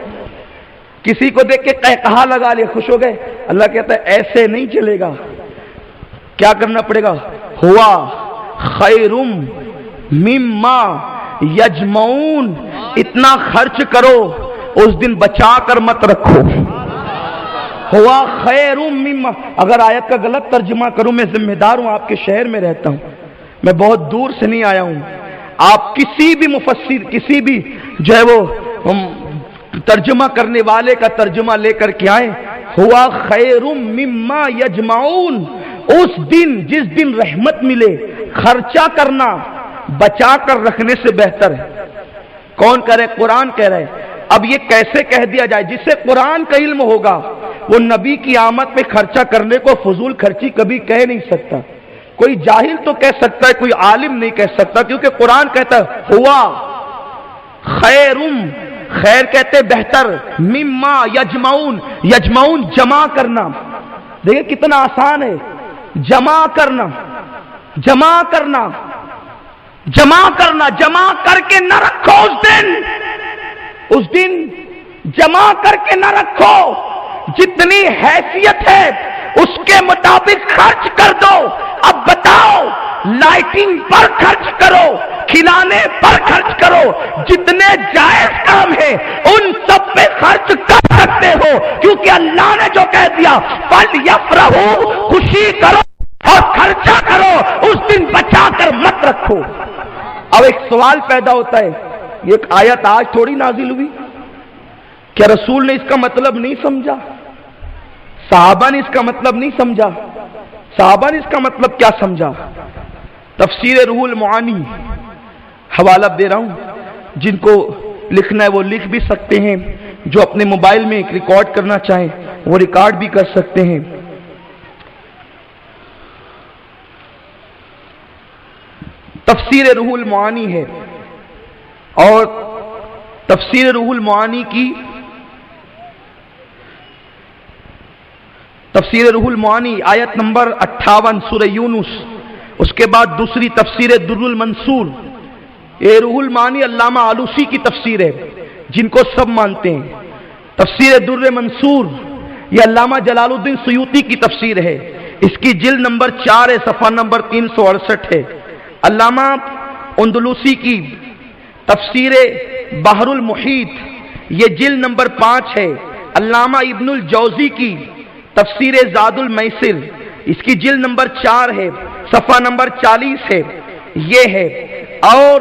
کسی کو دیکھ کے کہا لگا لیا خوش ہو گئے. اللہ کہتا ہے ایسے نہیں چلے گا. کیا کرنا پڑے گا؟ ہوا خیرم مما یجمعون، اتنا خرچ کرو اس دن بچا کر مت رکھو. ہوا خیرم مما، اگر آیت کا غلط ترجمہ کروں میں ذمہ دار ہوں، آپ کے شہر میں رہتا ہوں، میں بہت دور سے نہیں آیا ہوں. آپ کسی بھی مفسر، کسی بھی جو ہے وہ ترجمہ کرنے والے کا ترجمہ لے کر کے آئے. ہوا خیرم مما یجمعون، اس دن جس دن رحمت ملے خرچہ کرنا بچا کر رکھنے سے بہتر ہے. کون کہہ رہے؟ قرآن کہہ رہے. اب یہ کیسے کہہ دیا جائے؟ جسے قرآن کا علم ہوگا وہ نبی کی آمد پہ خرچہ کرنے کو فضول خرچی کبھی کہہ نہیں سکتا. کوئی جاہل تو کہہ سکتا ہے، کوئی عالم نہیں کہہ سکتا، کیونکہ قرآن کہتا ہے ہوا خیرم، خیر کہتے بہتر، مما یجمعون، یجمعون جمع کرنا. دیکھیں کتنا آسان ہے، جمع کرنا، جمع کرنا، جمع کرنا. جمع کر کے نہ رکھو اس دن جمع کر کے نہ رکھو. جتنی حیثیت ہے اس کے مطابق خرچ کر دو. اب بتاؤ، لائٹنگ پر خرچ کرو، کھلانے پر خرچ کرو، جتنے جائز کام ہیں ان سب پہ خرچ کر سکتے ہو، کیونکہ اللہ نے جو کہہ دیا فَلْيَفْرَحُوا، خوشی کرو اور خرچہ کرو، اس دن بچا کر مت رکھو. اب ایک سوال پیدا ہوتا ہے، یہ ایک آیت آج تھوڑی نازل ہوئی، کیا رسول نے اس کا مطلب نہیں سمجھا؟ صحابہ نے اس کا مطلب نہیں سمجھا؟ صحابہ نے اس کا مطلب کیا سمجھا؟ تفسیر روح المعانی حوالہ دے رہا ہوں، جن کو لکھنا ہے وہ لکھ بھی سکتے ہیں، جو اپنے موبائل میں ریکارڈ کرنا چاہیں وہ ریکارڈ بھی کر سکتے ہیں. تفسیر روح المعانی ہے، اور تفسیر روح المعانی کی تفسیر روح المعانی آیت نمبر 58 سورہ یونس، اس کے بعد دوسری تفسیر در المنصور. یہ روح المعانی علامہ آلوسی کی تفسیر ہے جن کو سب مانتے ہیں. تفسیر در منصور یہ علامہ جلال الدین سیوطی کی تفسیر ہے، اس کی جلد نمبر 4 ہے، صفحہ نمبر 368 ہے. علامہ اندلوسی کی تفسیر بحر المحیط یہ جلد نمبر 5 ہے. علامہ ابن الجوزی کی تفسیر زاد المیسر اس کی جلد نمبر 4 ہے، صفحہ نمبر 40 ہے. یہ ہے. اور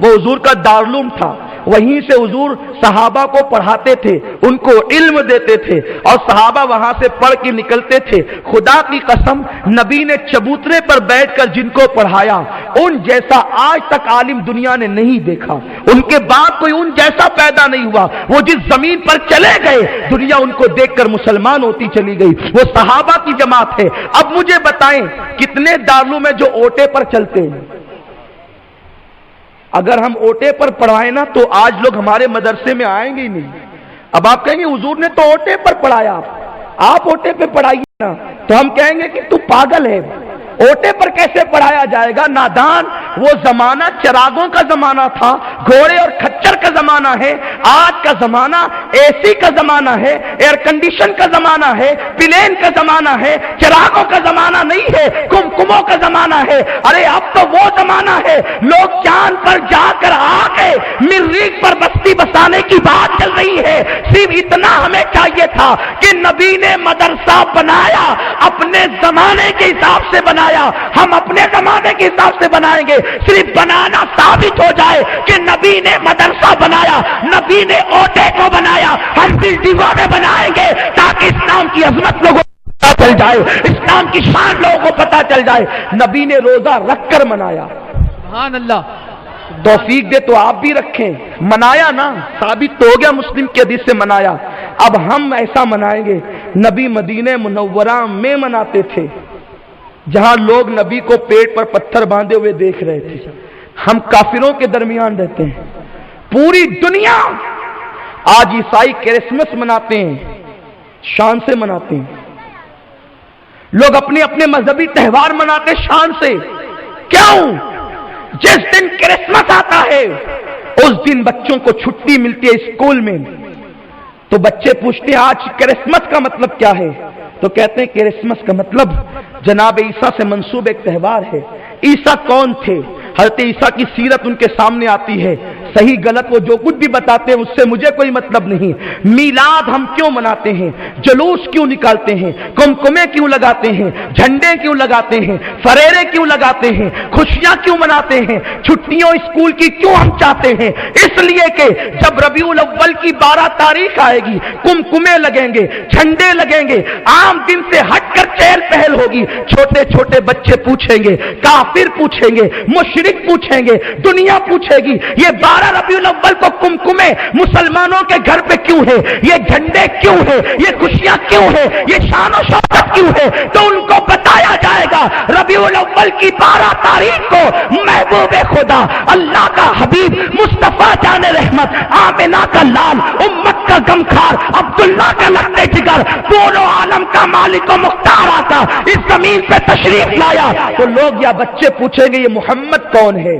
وہ حضور کا دارالعلوم تھا، وہیں سے حضور صحابہ کو پڑھاتے تھے، ان کو علم دیتے تھے اور صحابہ وہاں سے پڑھ کے نکلتے تھے۔ خدا کی قسم نبی نے چبوترے پر بیٹھ کر جن کو پڑھایا ان جیسا آج تک عالم دنیا نے نہیں دیکھا، ان کے بعد کوئی ان جیسا پیدا نہیں ہوا۔ وہ جس زمین پر چلے گئے دنیا ان کو دیکھ کر مسلمان ہوتی چلی گئی، وہ صحابہ کی جماعت ہے۔ اب مجھے بتائیں کتنے دارالعلوم ہیں جو اوٹے پر چلتے ہیں؟ اگر ہم اوٹے پر پڑھائیں نا تو آج لوگ ہمارے مدرسے میں آئیں گے ہی نہیں۔ اب آپ کہیں گے حضور نے تو اوٹے پر پڑھایا، آپ اوٹے پہ پڑھائیے نا، تو ہم کہیں گے کہ تو پاگل ہے، اوٹے پر کیسے پڑھایا جائے گا؟ نادان، وہ زمانہ چراغوں کا زمانہ تھا، گھوڑے اور کھچر کا زمانہ ہے۔ آج کا زمانہ اے سی کا زمانہ ہے، ایئر کنڈیشن کا زمانہ ہے، پلین کا زمانہ ہے، چراغوں کا زمانہ نہیں ہے، کمکموں کا زمانہ ہے۔ ارے اب تو وہ زمانہ ہے لوگ چاند پر جا کر آ گئے، مریخ پر بستی بسانے کی بات چل رہی ہے۔ صرف اتنا ہمیں چاہیے تھا کہ نبی نے مدرسہ بنایا، اپنے زمانے کے حساب سے بنایا، ہم اپنے زمانے کے حساب سے بنائیں گے۔ صرف بنانا ثابت ہو جائے کہ نبی نے مدرسہ بنایا، نبی نے اوٹے کو بنایا، ہم بلڈنگوں میں بنائیں گے تاکہ اسلام کی عظمت لوگوں کو پتہ چل جائے، اسلام کی شان لوگوں کو پتہ چل جائے۔ نبی نے روزہ رکھ کر منایا، سبحان اللہ۔ توفیق دے تو آپ بھی رکھیں، منایا نا، ثابت تو ہو گیا مسلم کی حدیث سے منایا۔ اب ہم ایسا منائیں گے، نبی مدینہ منورہ میں مناتے تھے جہاں لوگ نبی کو پیٹ پر پتھر باندھے ہوئے دیکھ رہے تھے۔ ہم کافروں کے درمیان رہتے ہیں، پوری دنیا آج عیسائی کرسمس مناتے ہیں، شان سے مناتے ہیں، لوگ اپنے اپنے مذہبی تہوار مناتے شان سے۔ کیوں؟ جس دن کرسمس آتا ہے اس دن بچوں کو چھٹی ملتی ہے اسکول میں، تو بچے پوچھتے ہیں آج کرسمس کا مطلب کیا ہے؟ تو کہتے ہیں کرسمس کا مطلب جناب عیسیٰ سے منسوب ایک تہوار ہے۔ عیسیٰ کون تھے؟ حضرت عیسیٰ کی سیرت ان کے سامنے آتی ہے، صحیح غلط وہ جو کچھ بھی بتاتے ہیں اس سے مجھے کوئی مطلب نہیں۔ میلاد ہم کیوں مناتے ہیں؟ جلوس کیوں نکالتے ہیں؟ کمکمے کیوں لگاتے ہیں؟ جھنڈے کیوں لگاتے ہیں؟ فریرے کیوں لگاتے ہیں؟ خوشیاں کیوں مناتے ہیں؟ چھٹیوں اسکول کی کیوں ہم چاہتے ہیں؟ اس لیے کہ جب ربیع الاول کی 12 تاریخ آئے گی، کمکمے لگیں گے، جھنڈے لگیں گے، عام دن سے ہٹ کر چہل پہل ہوگی، چھوٹے چھوٹے بچے پوچھیں گے، کافر پوچھیں گے، مشرک پوچھیں گے، دنیا پوچھے گی یہ 12 ربیع الاول کو کمکمے مسلمانوں کے گھر پہ کیوں ہے؟ یہ جھنڈے کیوں ہے؟ یہ خوشیاں کیوں ہے؟ یہ شان و شوکت کیوں ہے؟ تو ان کو بتایا جائے گا ربیع الاول کی 12 تاریخ کو محبوب خدا اللہ کا حبیب مصطفیٰ جان رحمت آمنہ کا لال امت کا غمخوار عبداللہ کا لگتے جگر دونوں عالم کا مالک و مختار آتا اس زمین پہ تشریف لایا، تو لوگ یا بچے پوچھیں گے یہ محمد کون ہے؟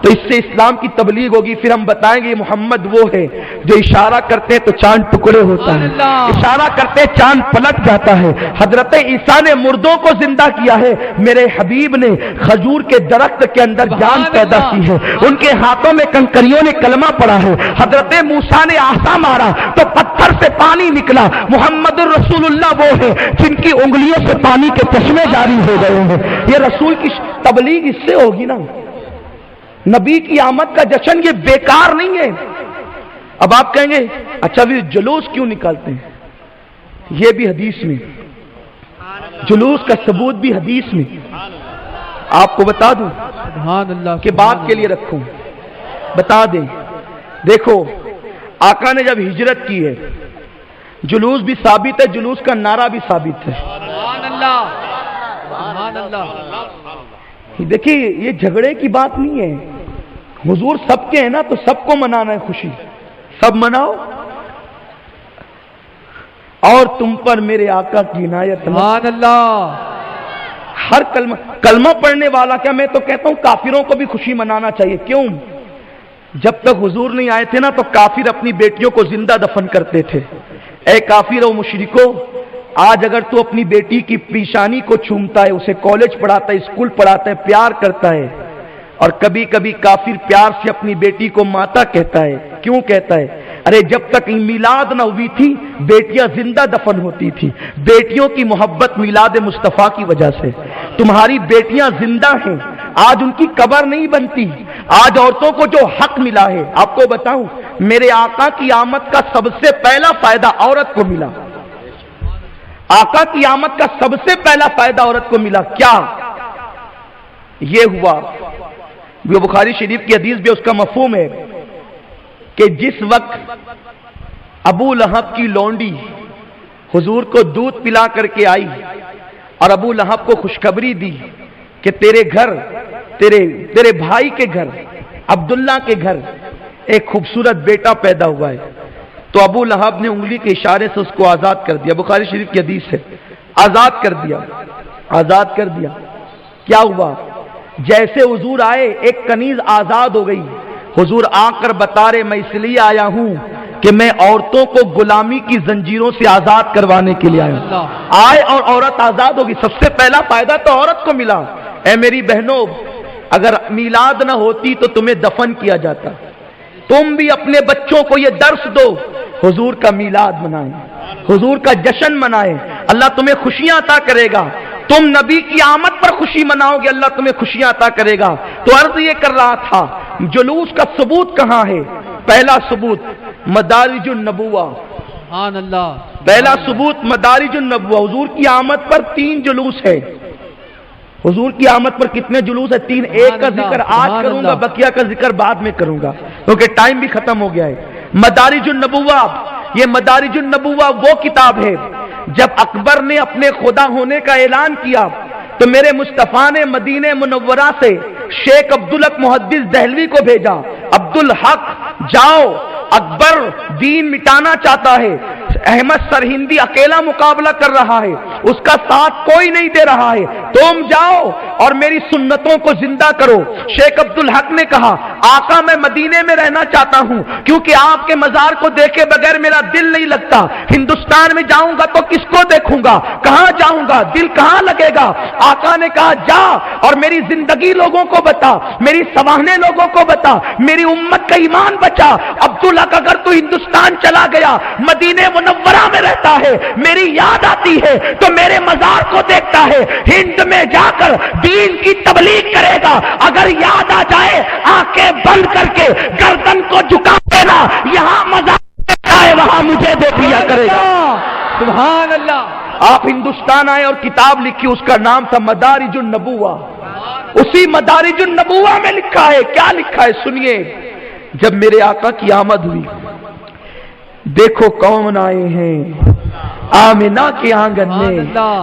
تو اس سے اسلام کی تبلیغ ہوگی، پھر ہم بتائیں گے یہ محمد وہ ہے جو اشارہ کرتے ہیں تو چاند ٹکڑے ہوتا ہے، اشارہ کرتے ہیں چاند پلٹ جاتا ہے۔ حضرت عیسیٰ نے مردوں کو زندہ کیا ہے، میرے حبیب نے کھجور کے درخت کے اندر جان پیدا کی ہے، ان کے ہاتھوں میں کنکریوں نے کلمہ پڑھا ہے۔ حضرت موسیٰ نے عصا مارا تو پتھر سے پانی نکلا، محمد الرسول اللہ وہ ہے جن کی انگلیوں سے پانی کے چشمے جاری ہو گئے ہیں۔ یہ رسول کی تبلیغ اس سے ہوگی نا، نبی کی آمد کا جشن یہ بیکار نہیں ہے۔ اب آپ کہیں گے اچھا بھی جلوس کیوں نکالتے ہیں؟ یہ بھی حدیث میں، جلوس کا ثبوت بھی حدیث میں۔ آپ کو بتا دوں سبحان اللہ کہ بات کے لیے رکھوں، بتا دیں، دیکھو آقا نے جب ہجرت کی ہے جلوس بھی ثابت ہے، جلوس کا نعرہ بھی ثابت ہے۔ سبحان اللہ سبحان اللہ۔ دیکھیے یہ جھگڑے کی بات نہیں ہے، حضور سب کے ہیں نا تو سب کو منانا ہے، خوشی سب مناؤ، اور تم پر میرے آقا کی عنایت۔ سبحان اللہ۔ ہر کلمہ پڑھنے والا، کیا میں تو کہتا ہوں کافروں کو بھی خوشی منانا چاہیے۔ کیوں؟ جب تک حضور نہیں آئے تھے نا تو کافر اپنی بیٹیوں کو زندہ دفن کرتے تھے۔ اے کافر و مشرکو، آج اگر تو اپنی بیٹی کی پیشانی کو چومتا ہے، اسے کالج پڑھاتا ہے، اسکول پڑھاتا ہے، پیار کرتا ہے، اور کبھی کبھی کافر پیار سے اپنی بیٹی کو ماتا کہتا ہے، کیوں کہتا ہے؟ ارے جب تک میلاد نہ ہوئی تھی بیٹیاں زندہ دفن ہوتی تھی۔ بیٹیوں کی محبت میلاد مصطفیٰ کی وجہ سے، تمہاری بیٹیاں زندہ ہیں، آج ان کی قبر نہیں بنتی. آج عورتوں کو جو حق ملا ہے، آپ کو بتاؤں، میرے آقا کی آمد کا سب سے پہلا فائدہ عورت کو ملا. آقا کی آمد کا سب سے پہلا فائدہ عورت کو ملا. کیا یہ ہوا، وہ بخاری شریف کی حدیث بھی اس کا مفہوم ہے کہ جس وقت ابو لہب کی لونڈی حضور کو دودھ پلا کر کے آئی اور ابو لہب کو خوشخبری دی کہ تیرے گھر، تیرے بھائی کے گھر، عبداللہ کے گھر ایک خوبصورت بیٹا پیدا ہوا ہے، تو ابو لہب نے انگلی کے اشارے سے اس کو آزاد کر دیا. بخاری شریف کی حدیث ہے، آزاد کر دیا، آزاد کر دیا. کیا ہوا؟ جیسے حضور آئے ایک کنیز آزاد ہو گئی. حضور آ کر بتا رہے میں اس لیے آیا ہوں کہ میں عورتوں کو غلامی کی زنجیروں سے آزاد کروانے کے لیے آیا ہوں. آئے اور عورت آزاد ہوگی. سب سے پہلا فائدہ تو عورت کو ملا. اے میری بہنوں، اگر میلاد نہ ہوتی تو تمہیں دفن کیا جاتا. تم بھی اپنے بچوں کو یہ درس دو، حضور کا میلاد منائیں، حضور کا جشن منائیں. اللہ تمہیں خوشیاں عطا کرے گا. تم نبی کی آمد پر خوشی مناؤ گے، اللہ تمہیں خوشیاں عطا کرے گا. تو عرض یہ کر رہا تھا، جلوس کا ثبوت کہاں ہے؟ پہلا ثبوت مدارج النبوہ. سبحان اللہ. پہلا ثبوت مدارج النبوہ. حضور کی آمد پر 3 جلوس ہے. حضور کی آمد پر کتنے جلوس ہے؟ 3. ایک کا ذکر آج کروں گا، بقیہ کا ذکر بعد میں کروں گا کیونکہ ٹائم بھی ختم ہو گیا ہے. مدارج النبوہ، یہ مدارج النبوہ وہ کتاب ہے جب اکبر نے اپنے خدا ہونے کا اعلان کیا تو میرے مصطفیٰ نے مدینہ منورہ سے شیخ عبدالحق محدث دہلوی کو بھیجا. عبدالحق جاؤ، اکبر دین مٹانا چاہتا ہے، احمد سرہندی اکیلا مقابلہ کر رہا ہے، اس کا ساتھ کوئی نہیں دے رہا ہے، تم جاؤ اور میری سنتوں کو زندہ کرو. شیخ عبدالحق نے کہا آقا میں مدینے میں رہنا چاہتا ہوں کیونکہ آپ کے مزار کو دیکھے بغیر میرا دل نہیں لگتا. ہندوستان میں جاؤں گا تو کس کو دیکھوں گا، کہاں جاؤں گا، دل کہاں لگے گا. آقا نے کہا جا اور میری زندگی لوگوں کو بتا، میری سواہنے لوگوں کو بتا، میری امت کا ایمان بچا. عبدالحق اگر تو ہندوستان چلا گیا، مدینہ منورہ میں رہتا ہے، میری یاد آتی ہے تو میرے مزار کو دیکھتا ہے، ہند میں جا کر دین کی تبلیغ کرے گا. اگر یاد آ جائے آنکھیں بند کر کے گردن کو جھکا دینا، یہاں مزار دیکھتا ہے وہاں مجھے دیکھ لیا کرے گا. سبحان اللہ. آپ ہندوستان آئے اور کتاب لکھی، اس کا نام تھا مدارج النبوہ. اسی مدارج النبوہ میں لکھا ہے، کیا لکھا ہے سنیے. جب میرے آقا کی آمد ہوئی، دیکھو کون آئے ہیں، آمنہ کے آنگن میں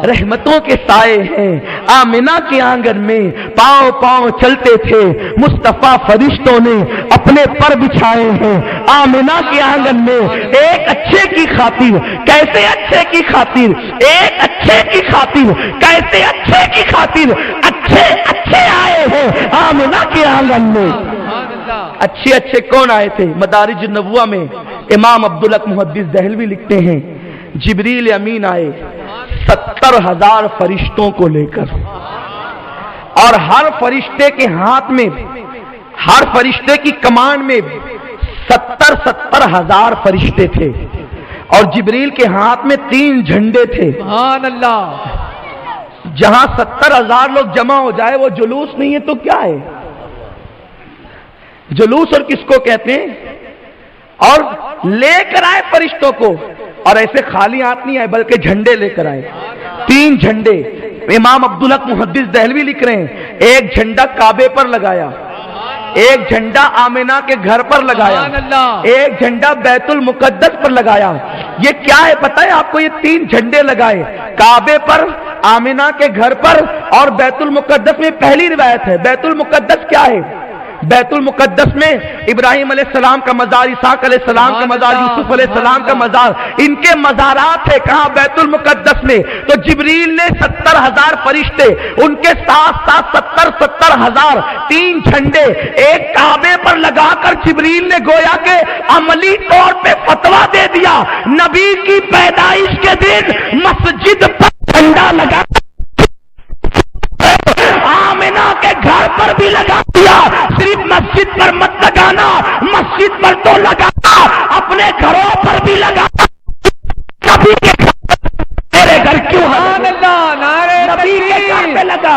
رحمتوں کے سائے ہیں. آمنہ کے آنگن میں پاؤں پاؤں چلتے تھے مصطفیٰ، فرشتوں نے اپنے پر بچھائے ہیں. آمنہ کے آنگن میں ایک اچھے کی خاطر، کیسے اچھے کی خاطر، ایک اچھے کی خاطر، کیسے اچھے کی خاطر، اچھے اچھے آئے ہیں آمنہ کے آنگن میں. اچھے اچھے کون آئے تھے؟ مدارج النبوہ میں امام عبدالحق محدث دہلوی لکھتے ہیں جبریل امین آئے 70,000 فرشتوں کو لے کر، اور ہر فرشتے کے ہاتھ میں، ہر فرشتے کی کمان میں 70,000 فرشتے تھے، اور جبریل کے ہاتھ میں 3 جھنڈے تھے. سبحان اللہ. جہاں 70,000 لوگ جمع ہو جائے وہ جلوس نہیں ہے تو کیا ہے؟ جلوس اور کس کو کہتے ہیں؟ اور لے کر آئے فرشتوں کو، اور ایسے خالی ہاتھ نہیں آئے بلکہ جھنڈے لے کر آئے. 3 جھنڈے. امام عبدالحق محدث دہلوی لکھ رہے ہیں ایک جھنڈا کعبے پر لگایا، ایک جھنڈا آمنہ کے گھر پر لگایا، ایک جھنڈا بیت المقدس پر لگایا. یہ کیا ہے پتہ ہے آپ کو؟ یہ 3 جھنڈے لگائے کعبے پر، آمنہ کے گھر پر اور بیت المقدس میں. پہلی روایت ہے بیت المقدس کیا ہے؟ بیت المقدس میں ابراہیم علیہ السلام کا مزار، اسحاق علیہ السلام کا مزار، یوسف علیہ السلام کا مزار، ان کے مزارات ہے. کہاں؟ بیت المقدس میں. تو جبریل نے 70,000 فرشتے، ان کے ساتھ ساتھ 70,000 3 جھنڈے ایک کعبے پر لگا کر جبریل نے گویا کہ عملی طور پہ فتویٰ دے دیا نبی کی پیدائش کے دن مسجد پر جھنڈا لگا، آمنہ کے گھر پر بھی لگا دیا. صرف مسجد پر مت لگانا، مسجد پر تو لگانا، اپنے گھروں پر بھی لگانا. نبی کے گھر میرے گھر کیوں نبی کے گھر پہ لگا؟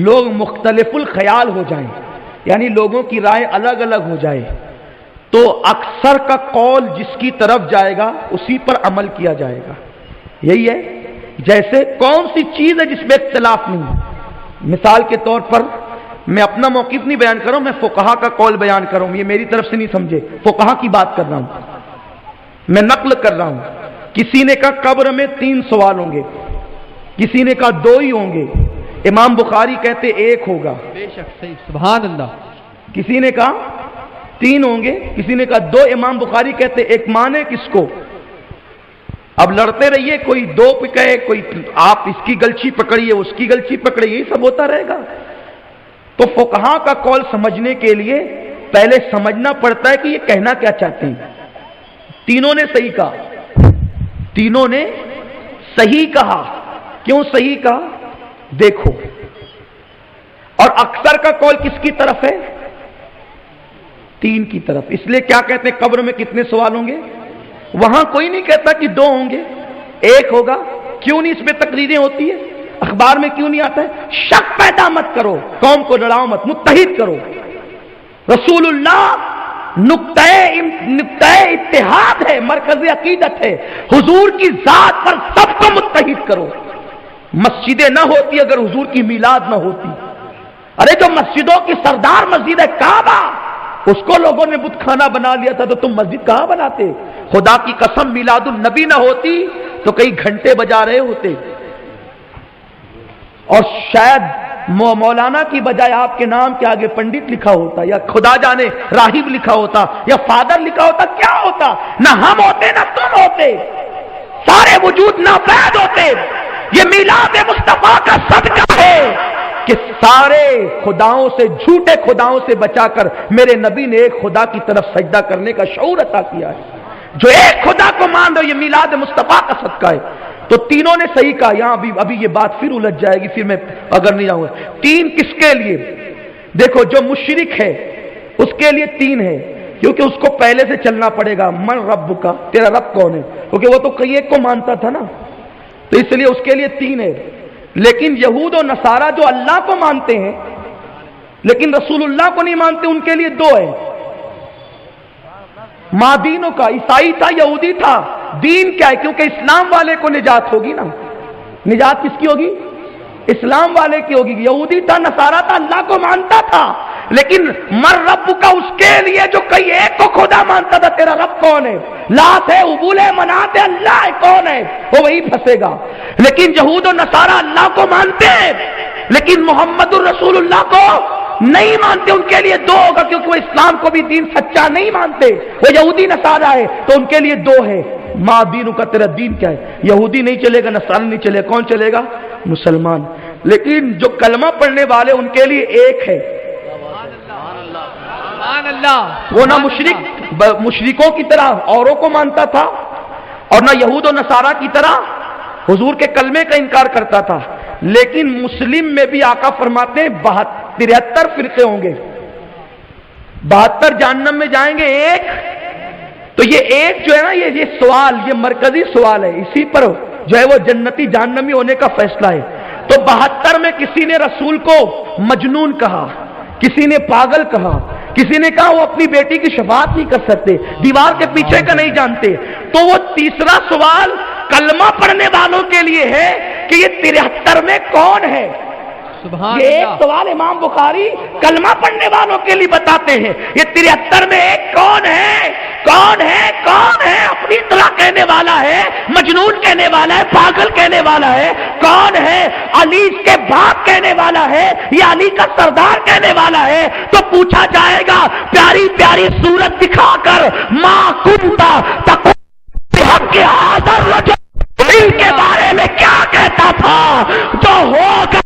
لوگ مختلف الخیال ہو جائیں، یعنی لوگوں کی رائے الگ الگ ہو جائے، تو اکثر کا قول جس کی طرف جائے گا اسی پر عمل کیا جائے گا. یہی ہے. جیسے کون سی چیز ہے جس میں اختلاف نہیں ہے. مثال کے طور پر میں اپنا موقف نہیں بیان کر رہا ہوں، میں فقہا کا قول بیان کر رہا ہوں. یہ میری طرف سے نہیں سمجھے، فقہا کی بات کر رہا ہوں، میں نقل کر رہا ہوں. کسی نے کہا قبر میں 3 سوال ہوں گے، کسی نے کہا 2 ہی ہوں گے. امام بخاری کہتے 1 ہوگا. بے شک صحیح، سبحان اللہ. کسی نے کہا 3 ہوں گے، کسی نے کہا 2. امام بخاری کہتے 1 مانے کس کو؟ اب لڑتے رہیے، کوئی 2 پہ کہے، کوئی آپ اس کی گلچی پکڑیے، اس کی گلچی پکڑیے، یہی سب ہوتا رہے گا. تو فقہا کا قول سمجھنے کے لیے پہلے سمجھنا پڑتا ہے کہ یہ کہنا کیا چاہتے ہیں. تینوں نے صحیح کہا، تینوں نے صحیح کہا. کیوں صحیح کہا؟ دیکھو. اور اکثر کا قول کس کی طرف ہے؟ 3 کی طرف. اس لیے کیا کہتے ہیں قبر میں کتنے سوال ہوں گے؟ وہاں کوئی نہیں کہتا کہ 2 ہوں گے، 1 ہوگا. کیوں نہیں اس میں تقریریں ہوتی ہے؟ اخبار میں کیوں نہیں آتا ہے؟ شک پیدا مت کرو، قوم کو لڑاؤ مت، متحد کرو. رسول اللہ نقطہ اتحاد ہے، مرکز عقیدت ہے. حضور کی ذات پر سب کو متحد کرو. مسجدیں نہ ہوتی اگر حضور کی میلاد نہ ہوتی. ارے جو مسجدوں کی سردار مسجد ہے کعبہ، اس کو لوگوں نے بت خانہ بنا لیا تھا، تو تم مسجد کہاں بناتے؟ خدا کی قسم میلاد النبی نہ ہوتی تو کئی گھنٹے بجا رہے ہوتے، اور شاید مولانا کی بجائے آپ کے نام کے آگے پنڈت لکھا ہوتا، یا خدا جانے راہب لکھا ہوتا، یا فادر لکھا ہوتا. کیا ہوتا؟ نہ ہم ہوتے نہ تم ہوتے، سارے وجود ناپید ہوتے. یہ میلاد مصطفیٰ کا صدقہ ہے کہ سارے خداؤں سے، جھوٹے خداؤں سے بچا کر میرے نبی نے ایک خدا کی طرف سجدہ کرنے کا شعور عطا کیا ہے. جو ایک خدا کو مان رہے، یہ میلاد مصطفیٰ کا صدقہ ہے. تو تینوں نے صحیح کہا. یہاں ابھی یہ بات پھر الجھ جائے گی، پھر میں اگر نہیں جاؤں گا. 3 کس کے لیے؟ دیکھو جو مشرک ہے اس کے لیے 3 ہے، کیونکہ اس کو پہلے سے چلنا پڑے گا. من رب کا، تیرا رب کون ہے؟ کیونکہ وہ تو کئی ایک کو مانتا تھا نا، تو اس لیے اس کے لیے 3 ہے. لیکن یہود و نصارہ جو اللہ کو مانتے ہیں لیکن رسول اللہ کو نہیں مانتے، ان کے لیے 2 ہے. ماں دینوں کا، عیسائی تھا، یہودی تھا. دین کیا ہے؟ کیونکہ اسلام والے کو نجات ہوگی نا. نجات کس کی ہوگی؟ اسلام والے کی ہوگی. یہودی تھا، نصارہ تھا، اللہ کو مانتا تھا، لیکن مر رب کا اس کے لیے جو کئی ایک کو خدا مانتا تھا. تیرا رب کون ہے؟ لات ہے، ابول ہے، منات ہے، اللہ ہے. کون ہے؟ وہ وہی پھنسے گا. لیکن یہود و نصارہ اللہ کو مانتے ہیں لیکن محمد الرسول اللہ کو نہیں مانتے. ان کے لیے 2 ہوگا، کیونکہ وہ اسلام کو بھی دین سچا نہیں مانتے. وہ یہودی نصارہ ہے تو ان کے لیے 2 ہے. ماں دینوں کا، تیرا دین کیا ہے؟ یہودی نہیں چلے گا، نصرانی نہیں چلے گا. کون چلے گا؟ مسلمان. لیکن جو کلمہ پڑھنے والے ان کے لیے 1 ہے. سبحان اللہ. وہ نہ مشرکوں کی طرح اوروں کو مانتا تھا اور نہ یہود و نصارہ کی طرح حضور کے کلمے کا انکار کرتا تھا. لیکن مسلم میں بھی آقا فرماتے ہیں 73 فرقے ہوں گے، 72 جہنم میں جائیں گے. 1 تو یہ 1 جو ہے نا، یہ سوال، یہ مرکزی سوال ہے. اسی پر جو ہے وہ جنتی جہنمی ہونے کا فیصلہ ہے. تو 72 میں کسی نے رسول کو مجنون کہا، کسی نے پاگل کہا، کسی نے کہا وہ اپنی بیٹی کی شفاعت نہیں کر سکتے، دیوار کے پیچھے کا نہیں جانتے. تو وہ تیسرا سوال کلمہ پڑھنے والوں کے لیے ہے کہ یہ 73 میں کون ہے. یہ 1 سوال امام بخاری کلمہ پڑھنے والوں کے لیے بتاتے ہیں. یہ 73 میں 1 کون ہے؟ کون ہے؟ کون ہے؟ اپنی اطلاع کہنے والا ہے، مجنون کہنے والا ہے، پاگل کہنے والا ہے. کون ہے؟ علی کے باپ کہنے والا ہے یا علی کا سردار کہنے والا ہے. تو پوچھا جائے گا پیاری پیاری صورت دکھا کر، ماں کنتا تک کے حاضر ان کے بارے میں کیا کہتا تھا؟ جو ہوگا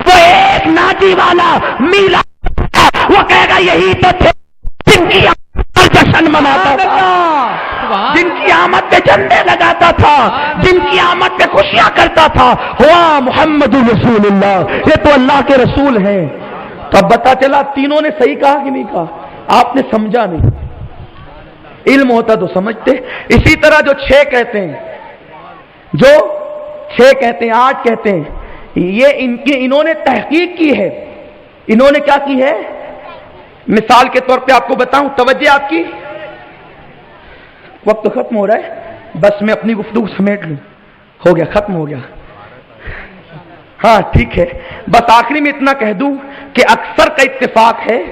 وہ ایک ناجی والا میلا، وہ کہے گا یہی تو تھے جن کی جشن مناتا تھا، جن کی آمد پہ جھنڈے لگاتا تھا، جن کی آمد پہ خوشیاں کرتا تھا. ہوا محمد رسول اللہ، یہ تو اللہ کے رسول ہیں. تو اب پتا چلا تینوں نے صحیح کہا کہ نہیں کہا؟ آپ نے سمجھا نہیں. علم ہوتا تو سمجھتے. اسی طرح جو 6 کہتے ہیں، جو 6 کہتے ہیں، 8 کہتے ہیں، یہ انہوں نے تحقیق کی ہے. انہوں نے کیا کی ہے؟ مثال کے طور پہ آپ کو بتاؤں, توجہ آپ کی, وقت ختم ہو رہا ہے, بس میں اپنی گفتگو سمیٹ لوں. ہو گیا, ختم ہو گیا. ہاں ٹھیک ہے, بس آخری میں اتنا کہہ دوں کہ اکثر کا اتفاق ہے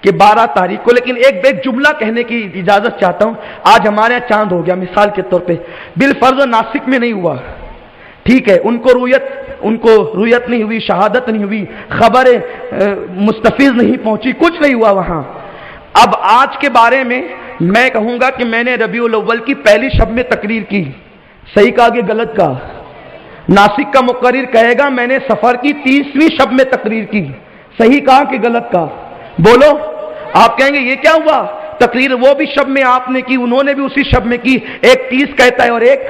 کہ 12 تاریخ کو, لیکن ایک جملہ کہنے کی اجازت چاہتا ہوں. آج ہمارے یہاں چاند ہو گیا مثال کے طور پہ, بالفرض ناسک میں نہیں ہوا, ٹھیک ہے, ان کو رویت نہیں ہوئی, شہادت نہیں ہوئی, خبر مستفیض نہیں پہنچی, کچھ نہیں ہوا وہاں. اب آج کے بارے میں میں کہوں گا کہ میں نے ربیع الاول کی پہلی شب میں تقریر کی, صحیح کہا کہ غلط کہا؟ ناسک کا مقرر کہے گا میں نے سفر کی 30ویں شب میں تقریر کی, صحیح کہا کہ غلط کہا؟ بولو. آپ کہیں گے یہ کیا ہوا, تقریر وہ بھی شب میں آپ نے کی, انہوں نے بھی اسی شب میں کی, ایک 30 کہتا ہے اور ایک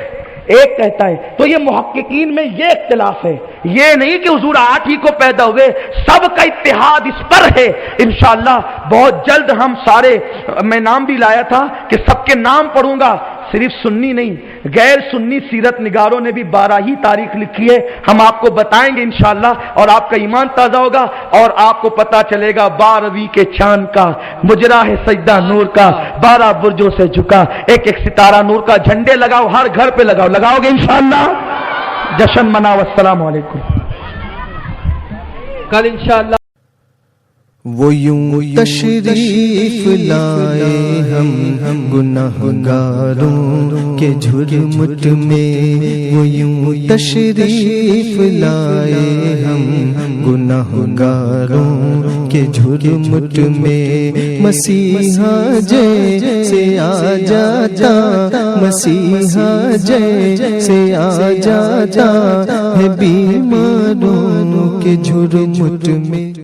کہتا ہے. تو یہ محققین میں یہ اختلاف ہے, یہ نہیں کہ حضور 8 ہی کو پیدا ہوئے, سب کا اتحاد اس پر ہے. انشاءاللہ بہت جلد ہم سارے, میں نام بھی لایا تھا کہ سب کے نام پڑھوں گا, صرف سنی نہیں غیر سنی سیرت نگاروں نے بھی 12 ہی تاریخ لکھی ہے, ہم آپ کو بتائیں گے انشاءاللہ, اور آپ کا ایمان تازہ ہوگا اور آپ کو پتا چلے گا 12ویں کے چاند کا مجرا ہے سجدہ نور کا, 12 برجوں سے جھکا, ایک ایک ستارہ نور کا. جھنڈے لگاؤ, ہر گھر پہ لگاؤ گے انشاءاللہ, جشن مناؤ. السلام علیکم. کل انشاءاللہ وہ یوں تشریف لائے ہم گناہگاروں کے جھرمٹ میں, وہ یوں تشریف لائے ہم گناہگاروں کے جھرمٹ میں. مسیحا جیسے آ جاتا, مسیحا جیسے آ جاتا ہے بیماروں کے جھرمٹ میں.